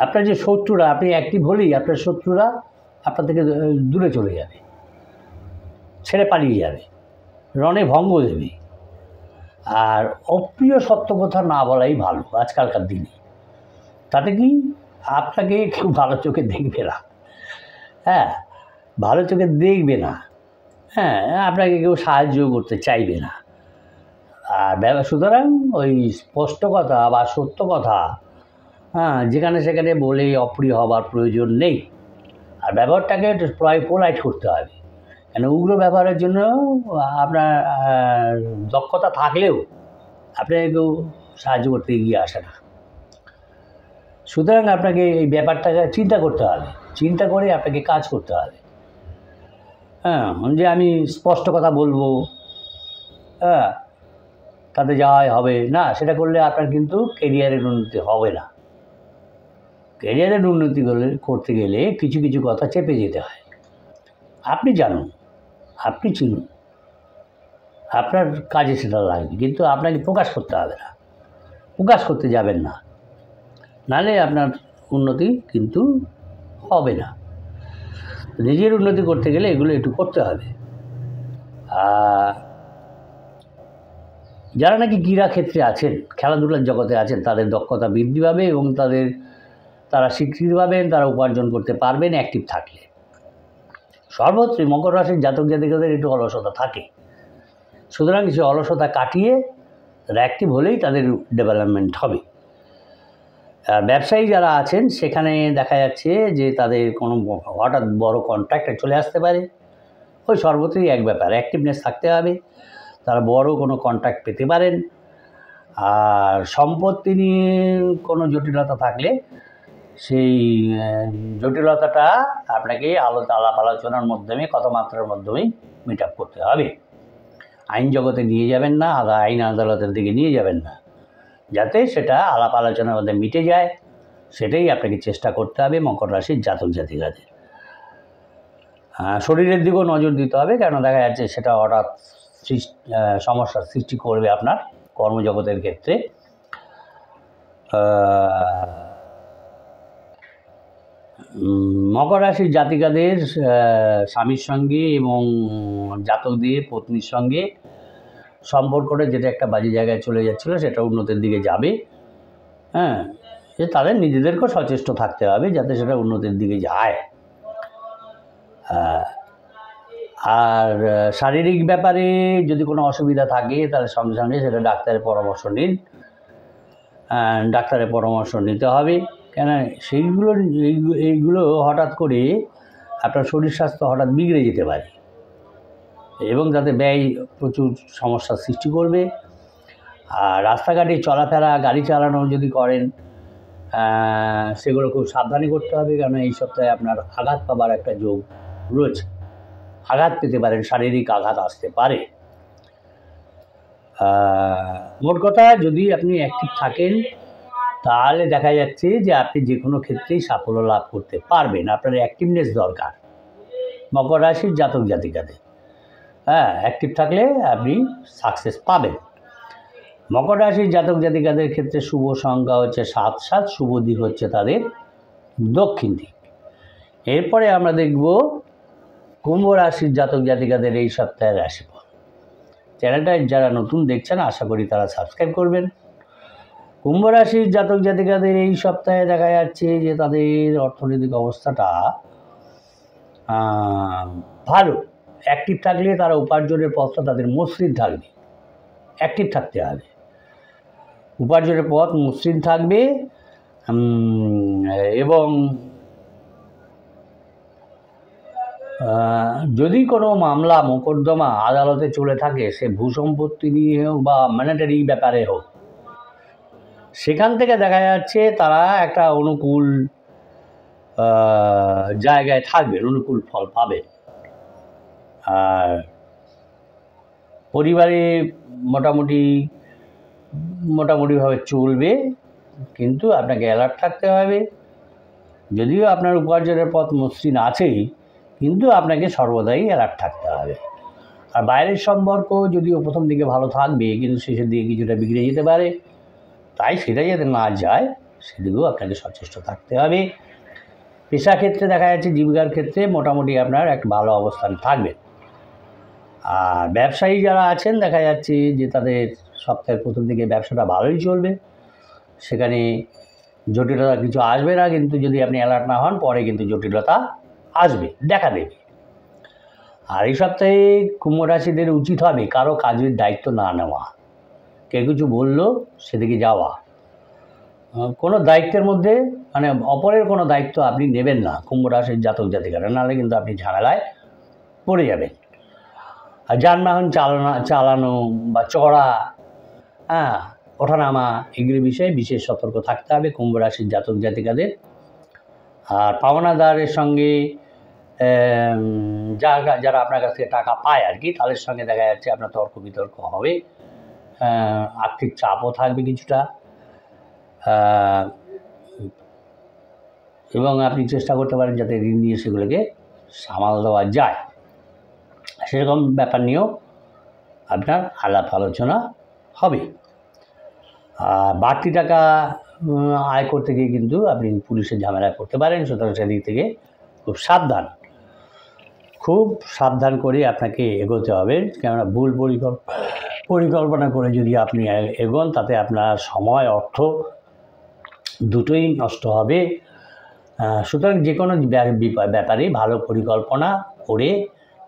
আপনার যে শত্রুরা, আপনি অ্যাক্টিভ হলেই আপনার শত্রুরা আপনার থেকে দূরে চলে যাবে, ছেড়ে পালিয়ে যাবে, রণে ভঙ্গ দেবে। আর অপ্রিয় সত্য কথা না বলাই ভালো আজকালকার দিনে। তাতে কি আপনাকে কেউ ভালো চোখে দেখবে না, ভালো চোখে দেখবে না, আপনাকে কেউ সাহায্য করতে চাইবে না। আর সুতরাং ওই স্পষ্ট কথা বা সত্য কথা যেখানে সেখানে বলে অপ্রিয় হবার প্রয়োজন নেই। আর ব্যবহারটাকে পোলাইট করতে হবে, কেন উগ্র ব্যবহারের জন্য আপনার দক্ষতা থাকলেও আপনাকে কেউ সাহায্য করতে এগিয়ে আসে না। সুতরাং আপনাকে এই ব্যাপারটাকে চিন্তা করতে হবে, চিন্তা করে আপনাকে কাজ করতে হবে। যে আমি স্পষ্ট কথা বলবো, তাতে যাওয়াই হবে না, সেটা করলে আপনার কিন্তু কেরিয়ারের উন্নতি হবে না। ক্যারিয়ারের উন্নতি করতে গেলে কিছু কিছু কথা চেপে যেতে হয়। আপনি জানুন, আপনি চিনুন, আপনার কাজে সেটা লাগবে, কিন্তু আপনাকে প্রকাশ করতে হবে না, প্রকাশ করতে যাবেন না, নাহলে আপনার উন্নতি কিন্তু হবে না। নিজের উন্নতি করতে গেলে এগুলো একটু করতে হবে। যারা নাকি ক্রীড়া ক্ষেত্রে আছেন, খেলাধুলার জগতে আছেন, তাদের দক্ষতা বৃদ্ধি পাবে এবং তারা স্বীকৃতি পাবেন, তারা উপার্জন করতে পারবেন অ্যাক্টিভ থাকলে। সর্বত্রই মকর রাশির জাতক জাতিকাদের একটু অলসতা থাকে, সুতরাং সে অলসতা কাটিয়ে তারা অ্যাক্টিভ হলেই তাদের ডেভেলপমেন্ট হবে। আর ব্যবসায়ী যারা আছেন সেখানে দেখা যাচ্ছে যে তাদের কোনো হঠাৎ বড় কন্ট্রাক্টে চলে আসতে পারে। ওই সর্বত্রই এক ব্যাপার, অ্যাক্টিভনেস থাকতে হবে, তারা বড় কোনো কন্ট্রাক্ট পেতে পারেন। আর সম্পত্তি নিয়ে কোনো জটিলতা থাকলে সেই জটিলতাটা আপনাকে আলাপ আলোচনার মাধ্যমে, কথাবার্তার মাধ্যমেই মিট আপ করতে হবে। আইন জগতে নিয়ে যাবেন না, আইন আদালতের দিকে নিয়ে যাবেন না, যাতে সেটা আলাপ আলোচনার মধ্যে মিটে যায়, সেটাই আপনাকে চেষ্টা করতে হবে মকর রাশির জাতক জাতিকাদের। শরীরের দিকেও নজর দিতে হবে, কেন দেখা যাচ্ছে সেটা হঠাৎ সমস্যার সৃষ্টি করবে আপনার কর্মজগতের ক্ষেত্রে। মকর রাশির জাতিকাদের স্বামীর সঙ্গে এবং জাতকদের পত্নীর সঙ্গে সম্পর্কটা যেটা একটা বাজে জায়গায় চলে যাচ্ছিলো সেটা উন্নতির দিকে যাবে। যে তাদের নিজেদেরকেও সচেষ্ট থাকতে হবে যাতে সেটা উন্নতির দিকে যায়। আর শারীরিক ব্যাপারে যদি কোনো অসুবিধা থাকে তাহলে সঙ্গে সঙ্গে সেটা ডাক্তারের পরামর্শ নিন, ডাক্তারের পরামর্শ নিতে হবে। কেন এইগুলো হঠাৎ করে আপনার শরীর স্বাস্থ্য হঠাৎ বিগড়ে যেতে পারে এবং তাতে ব্যয় প্রচুর সমস্যার সৃষ্টি করবে। আর রাস্তাঘাটে চলাফেরা, গাড়ি চালানো যদি করেন সেগুলো খুব সাবধানে করতে হবে, কারণ এই সপ্তাহে আপনার আঘাত পাবার একটা যোগ রয়েছে, আঘাত পেতে পারেন, শারীরিক আঘাত আসতে পারে। মোট কথা, যদি আপনি অ্যাক্টিভ থাকেন তাহলে দেখা যাচ্ছে যে আপনি যে কোনো ক্ষেত্রেই সাফল্য লাভ করতে পারবেন। আপনার অ্যাক্টিভনেস দরকার মকর রাশির জাতক জাতিকাদের। হ্যাঁ, অ্যাক্টিভ থাকলে আপনি সাকসেস পাবেন। মকর রাশির জাতক জাতিকাদের ক্ষেত্রে শুভ সংখ্যা হচ্ছে 7, শুভ দিক হচ্ছে তাদের দক্ষিণ দিক। এরপরে আমরা দেখব কুম্ভ রাশির জাতক জাতিকাদের এই সপ্তাহের রাশিফল। চ্যানেলটায় যারা নতুন দেখছেন আশা করি তারা সাবস্ক্রাইব করবেন। কুম্ভ রাশির জাতক জাতিকাদের এই সপ্তাহে দেখা যাচ্ছে যে তাদের অর্থনৈতিক অবস্থাটা ভালো। অ্যাক্টিভ থাকলে তারা উপার্জনের পথটা তাদের মসৃণ থাকবে। অ্যাক্টিভ থাকতে হবে, উপার্জনের পথ মসৃণ থাকবে। এবং যদি কোনো মামলা মোকদ্দমা আদালতে চলে থাকে, সে ভূসম্পত্তি নিয়ে হোক বা ম্যানেটারি ব্যাপারে হোক, সেখান থেকে দেখা যাচ্ছে তারা একটা অনুকূল জায়গায় থাকবে, অনুকূল ফল পাবে। আর পরিবারে মোটামুটিভাবে চলবে, কিন্তু আপনাকে অ্যালার্ট থাকতে হবে। যদিও আপনার উপার্জনের পথ মসৃণ আছেই, কিন্তু আপনাকে সর্বদাই অ্যালার্ট থাকতে হবে। আর বাইরের সম্পর্ক যদিও প্রথম দিকে ভালো থাকবে, কিন্তু শেষের দিকে কিছুটা বিগড়ে যেতে পারে। তাই সেটা যাতে না যায় সেদিকেও আপনাকে সচেষ্ট থাকতে হবে। পেশা ক্ষেত্রে দেখা যাচ্ছে জীবিকার ক্ষেত্রে মোটামুটি আপনার একটা ভালো অবস্থান থাকবে। আর ব্যবসায়ী যারা আছেন দেখা যাচ্ছে যে তাদের সপ্তাহের প্রথম দিকে ব্যবসাটা ভালোই চলবে, সেখানে জটিলতা কিছু আসবে না। কিন্তু যদি আপনি অ্যালার্ট না হন, পরে কিন্তু জটিলতা আসবে, দেখা দেবে। আর এই সপ্তাহে কুম্ভ রাশিদের উচিত হবে কারো কাজের দায়িত্ব না নেওয়া। কেউ কিছু বললো সেদিকে যাওয়া, কোনো দায়িত্বের মধ্যে মানে অপরের কোনো দায়িত্ব আপনি নেবেন না কুম্ভ রাশির জাতক জাতিকারা, নাহলে কিন্তু আপনি ঝামেলায় পড়ে যাবেন। আর যানবাহন চালানো বা চড়া, ওঠানামা, এগুলি বিষয়ে বিশেষ সতর্ক থাকতে হবে কুম্ভ রাশির জাতক জাতিকাদের। আর পাওনাদারের সঙ্গে যারা আপনার কাছ থেকে টাকা পায় আর কি, তাদের সঙ্গে দেখা যাচ্ছে আপনার তর্ক বিতর্ক হবে। আর্থিক চাপও থাকবে কিছুটা, এবং আপনি চেষ্টা করতে পারেন যাতে ঋণ নিয়ে সেগুলোকে সামাল দেওয়া যায়। সেরকম ব্যাপার নিয়েও আপনার আলাপ আলোচনা হবে। বাড়তি টাকা আয় করতে গিয়ে কিন্তু আপনি পুলিশের ঝামেলায় পড়তে পারেন। সুতরাং সেদিক থেকে খুব সাবধান করে আপনাকে এগোতে হবে। কেননা ভুল পরিকল্পনা করে যদি আপনি এগোন, তাতে আপনার সময় অর্থ দুটোই নষ্ট হবে। সুতরাং যে কোনো ব্যাপারে ভালো পরিকল্পনা করে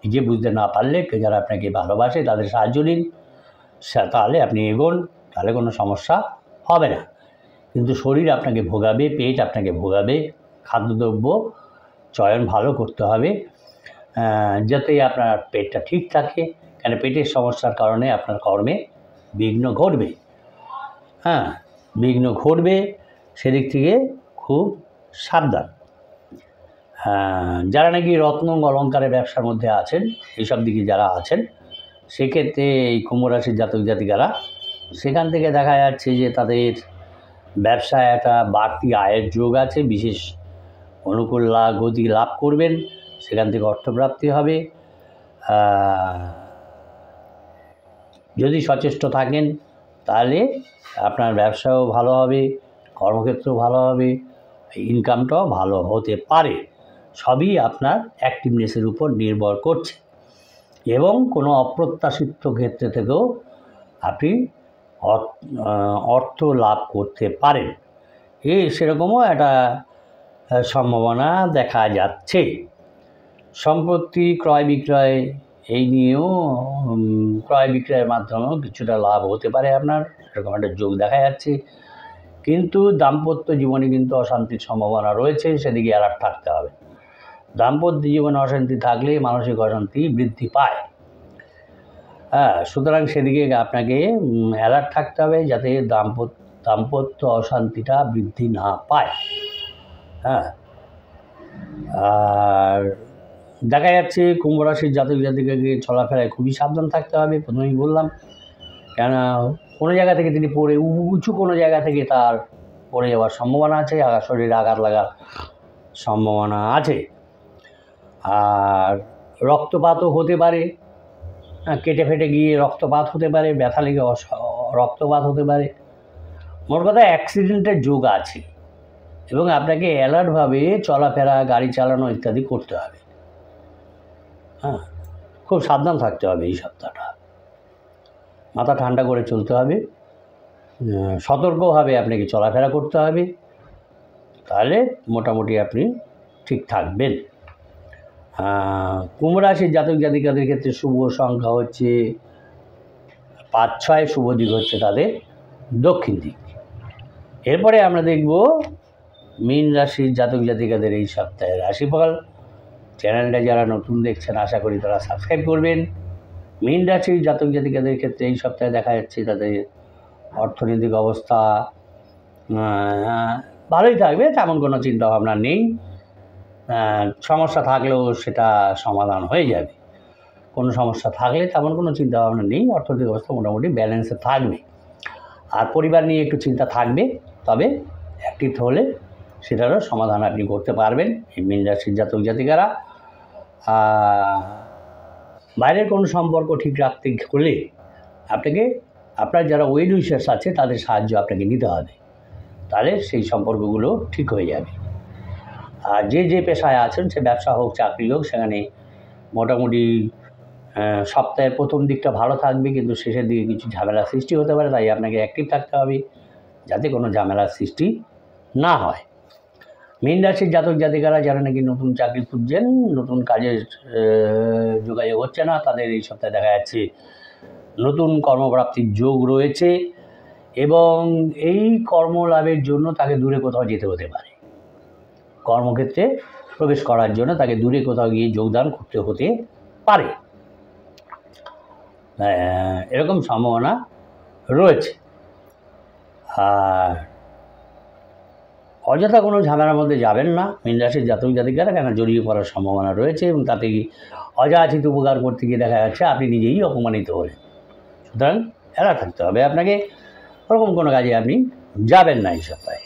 নিজে বুঝতে না পারলে যারা আপনাকে ভালোবাসে তাদের সাহায্য নিন, তাহলে আপনি এগোন, তাহলে কোনো সমস্যা হবে না। কিন্তু শরীর আপনাকে ভোগাবে, পেট আপনাকে ভোগাবে। খাদ্যদ্রব্য চয়ন ভালো করতে হবে যাতে আপনার পেটটা ঠিক থাকে, কেন পেটের সমস্যার কারণে আপনার কর্মে বিঘ্ন ঘটবে। সেদিক থেকে খুব সাবধান। যারা নাকি রত্ন অলঙ্কারের ব্যবসার মধ্যে আছেন, এইসব দিকে যারা আছেন, সেক্ষেত্রে এই কুম্ভ রাশির জাতক জাতিকারা সেখান থেকে দেখা যাচ্ছে যে তাদের ব্যবসায় একটা বাড়তি আয়ের যোগ আছে, বিশেষ অনুকূল গতি লাভ করবেন, সেখান থেকে অর্থপ্রাপ্তি হবে। যদি সচেষ্ট থাকেন তাহলে আপনার ব্যবসাও ভালো হবে, কর্মক্ষেত্রেও ভালো হবে, ইনকামটাও ভালো হতে পারে। সবই আপনার অ্যাক্টিভনেসের উপর নির্ভর করছে। এবং কোনো অপ্রত্যাশিত ক্ষেত্রে থেকেও আপনি অর্থ লাভ করতে পারেন, সেরকমও একটা সম্ভাবনা দেখা যাচ্ছে। সম্পত্তি ক্রয় বিক্রয়, এই নিয়েও ক্রয় বিক্রয়ের মাধ্যমেও কিছুটা লাভ হতে পারে আপনার, এরকম একটা যোগ দেখা যাচ্ছে। কিন্তু দাম্পত্য জীবনে কিন্তু অশান্তির সম্ভাবনা রয়েছে, সেদিকে অ্যালার্ট থাকতে হবে। দাম্পত্য জীবনে অশান্তি থাকলে মানসিক অশান্তি বৃদ্ধি পায়। সুতরাং সেদিকে আপনাকে অ্যালার্ট থাকতে হবে যাতে দাম্পত্য অশান্তিটা বৃদ্ধি না পায়। আর দেখা যাচ্ছে কুম্ভ রাশির জাতক জাতিকাকে চলাফেরায় খুবই সাবধান থাকতে হবে। প্রথমেই বললাম, কেন কোনো জায়গা থেকে তিনি পড়ে উঁচু কোনো জায়গা থেকে তার পড়ে যাওয়ার সম্ভাবনা আছে, শরীরে আঘাত লাগার সম্ভাবনা আছে। আর রক্তপাতও হতে পারে, কেটে ফেটে গিয়ে রক্তপাত হতে পারে, ব্যথা লেগে রক্তপাত হতে পারে। মোট কথা অ্যাক্সিডেন্টের যোগ আছে এবং আপনাকে অ্যালার্টভাবে চলাফেরা, গাড়ি চালানো ইত্যাদি করতে হবে। খুব সাবধান থাকতে হবে এই সপ্তাহটা, মাথা ঠান্ডা করে চলতে হবে, সতর্কভাবে আপনাকে চলাফেরা করতে হবে, তাহলে মোটামুটি আপনি ঠিক থাকবেন। কুম্ভ রাশির জাতক জাতিকাদের ক্ষেত্রে শুভ সংখ্যা হচ্ছে 5, 6, শুভ দিক হচ্ছে তাদের দক্ষিণ দিক। এরপরে আমরা দেখব মীন রাশির জাতক জাতিকাদের এই সপ্তাহের রাশিফল। চ্যানেলটা যারা নতুন দেখছেন আশা করি তারা সাবস্ক্রাইব করবেন। মীন রাশির জাতক জাতিকাদের ক্ষেত্রে এই সপ্তাহে দেখা যাচ্ছে তাদের অর্থনৈতিক অবস্থা ভালোই থাকবে, তেমন কোনো চিন্তাভাবনা নেই। সমস্যা থাকলেও সেটা সমাধান হয়ে যাবে। কোনো সমস্যা থাকলে তেমন কোনো চিন্তাভাবনা নেই, অর্থনৈতিক অবস্থা মোটামুটি ব্যালেন্সে থাকবে। আর পরিবার নিয়ে একটু চিন্তা থাকবে, তবে অ্যাক্টিভ হলে সেটারও সমাধান আপনি করতে পারবেন এই মীন রাশির জাতক জাতিকারা। বাইরের কোনো সম্পর্ক ঠিক রাখতে হলে আপনাকে আপনার যারা ওয়েল উইশার্স আছে তাদের সাহায্য আপনাকে নিতে হবে, তাহলে সেই সম্পর্কগুলো ঠিক হয়ে যাবে। আর যে পেশায় আছেন, সে ব্যবসা হোক চাকরি হোক, সেখানে মোটামুটি সপ্তাহের প্রথম দিকটা ভালো থাকবে, কিন্তু শেষের দিকে কিছু ঝামেলার সৃষ্টি হতে পারে। তাই আপনাকে অ্যাক্টিভ থাকতে হবে যাতে কোনো ঝামেলার সৃষ্টি না হয়। মীন রাশির জাতক জাতিকারা যারা নাকি নতুন চাকরি খুঁজছেন, নতুন কাজের যোগাযোগ হচ্ছে না, তাদের এই সপ্তাহে দেখা যাচ্ছে নতুন কর্মপ্রাপ্তির যোগ রয়েছে এবং এই কর্মলাভের জন্য তাকে দূরে কোথাও যেতে হতে পারে। কর্মক্ষেত্রে প্রবেশ করার জন্য তাকে দূরে কোথাও গিয়ে যোগদান করতে হতে পারে, এরকম সম্ভাবনা রয়েছে। আর অযথা কোনো ঝামেলার মধ্যে যাবেন না মীন রাশির জাতক জাতিকারা, কেন জড়িয়ে পড়ার সম্ভাবনা রয়েছে এবং তাতে অযাচিত উপকার করতে গিয়ে দেখা যাচ্ছে আপনি নিজেই অপমানিত হলেন। সুতরাং এড়া থাকতে হবে আপনাকে, ওরকম কোনো কাজে আপনি যাবেন না এই সপ্তাহে।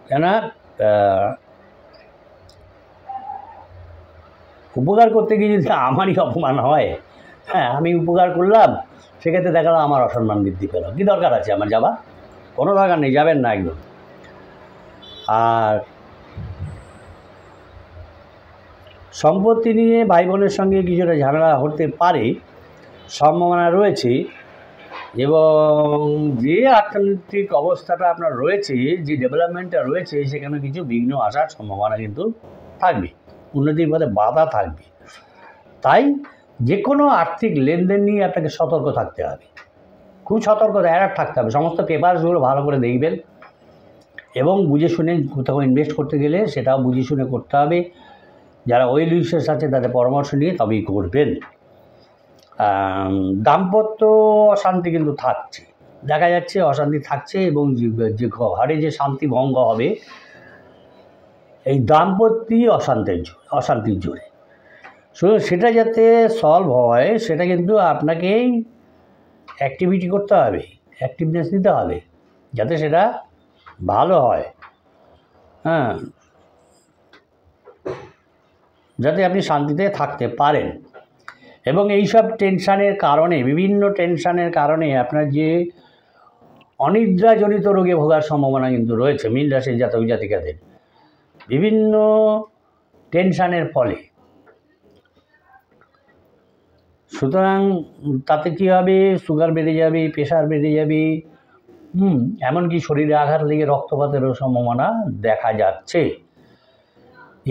কেন উপকার করতে গিয়ে যদি আমারই অপমান হয়, আমি উপকার করলাম, সেক্ষেত্রে দেখালো আমার অসম্মান বৃদ্ধি পেল, কী দরকার আছে আমার যাওয়া? কোনো দরকার নেই, যাবেন না একদম। আর সম্পত্তি নিয়ে ভাই বোনের সঙ্গে কিছুটা ঝামেলা হতে পারে, সম্ভাবনা রয়েছে। এবং যে অর্থনৈতিক অবস্থাটা আপনার রয়েছে, যে ডেভেলপমেন্টটা রয়েছে, সেখানে কিছু বিঘ্ন আসার সম্ভাবনা কিন্তু থাকবে, উন্নতির পথে বাধা থাকবে। তাই যে কোনো আর্থিক লেনদেন নিয়ে আপনাকে সতর্ক থাকতে হবে, খুব সতর্ক অ্যালার্ট থাকতে হবে। সমস্ত পেপারসগুলো ভালো করে দেখবেন এবং বুঝে শুনে কোথাও ইনভেস্ট করতে গেলে সেটাও বুঝে শুনে করতে হবে। যারা ওয়েল উইশার্স আছে তাদের পরামর্শ নিয়ে তবেই করবেন। দাম্পত্য অশান্তি কিন্তু থাকছে, দেখা যাচ্ছে অশান্তি থাকছে এবং যে ঘরে যে শান্তি ভঙ্গ হবে এই দাম্পত্যই অশান্তির জোরে। শুধু সেটা যাতে সলভ হয় সেটা কিন্তু আপনাকেই অ্যাক্টিভিটি করতে হবে, অ্যাক্টিভনেস নিতে হবে যাতে সেটা ভালো হয়, যাতে আপনি শান্তিতে থাকতে পারেন। এবং এইসব টেনশানের কারণে, বিভিন্ন টেনশানের কারণে আপনার যে অনিদ্রাজনিত রোগে ভোগার সম্ভাবনা কিন্তু রয়েছে মীন রাশির জাতক জাতিকাদের, বিভিন্ন টেনশানের ফলে। সুতরাং তাতে কী হবে, সুগার বেড়ে যাবে, প্রেশার বেড়ে যাবে, এমনকি শরীরে আঘাত লেগে রক্তপাতেরও সম্ভাবনা দেখা যাচ্ছে।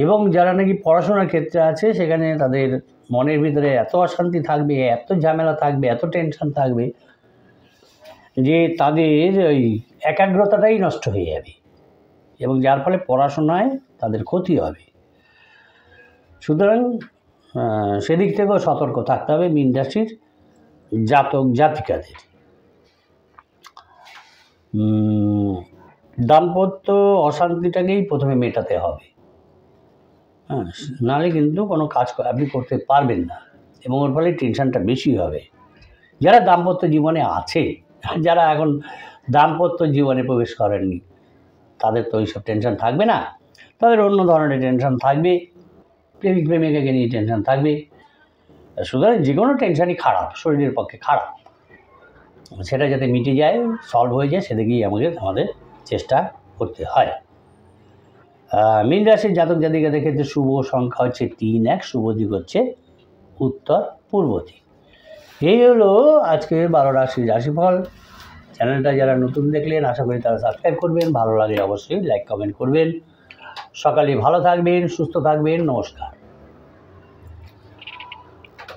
এবং যারা নাকি পড়াশোনার ক্ষেত্রে আছে, সেখানে তাদের মনের ভিতরে এত অশান্তি থাকবে, এত ঝামেলা থাকবে, এত টেনশন থাকবে যে তাদের ওই একাগ্রতাটাই নষ্ট হয়ে যাবে এবং যার ফলে পড়াশোনায় তাদের ক্ষতি হবে। সুতরাং সেদিক থেকেও সতর্ক থাকতে হবে মীন রাশির জাতক জাতিকাদের। দাম্পত্য অশান্তিটাকেই প্রথমে মেটাতে হবে, নাহলে কিন্তু কোনো কাজ আপনি করতে পারবেন না এবং ওর ফলে টেনশনটা বেশি হবে। যারা দাম্পত্য জীবনে আছে যারা এখন দাম্পত্য জীবনে প্রবেশ করেননি তাদের তো ওইসব টেনশন থাকবে না, তাদের অন্য ধরনের টেনশন থাকবে, প্রেমিক প্রেমিকাকে নিয়ে টেনশন থাকবে। সুতরাং যে কোনো টেনশনই খারাপ, শরীরের পক্ষে খারাপ। সেটা যাতে মিটে যায়, সলভ হয়ে যায়, সেদিকেই আমাদের চেষ্টা করতে হয়। মীন রাশির জাতক জাতিকাদের ক্ষেত্রে শুভ সংখ্যা হচ্ছে 3, 1, শুভ দিক হচ্ছে উত্তর পূর্ব দিক। এই হলো আজকে 12 রাশির রাশিফল। চ্যানেলটা যারা নতুন দেখলেন আশা করি তারা সাবস্ক্রাইব করবেন, ভালো লাগলে অবশ্যই লাইক কমেন্ট করবেন। সকালে ভালো থাকবেন, সুস্থ থাকবেন, নমস্কার।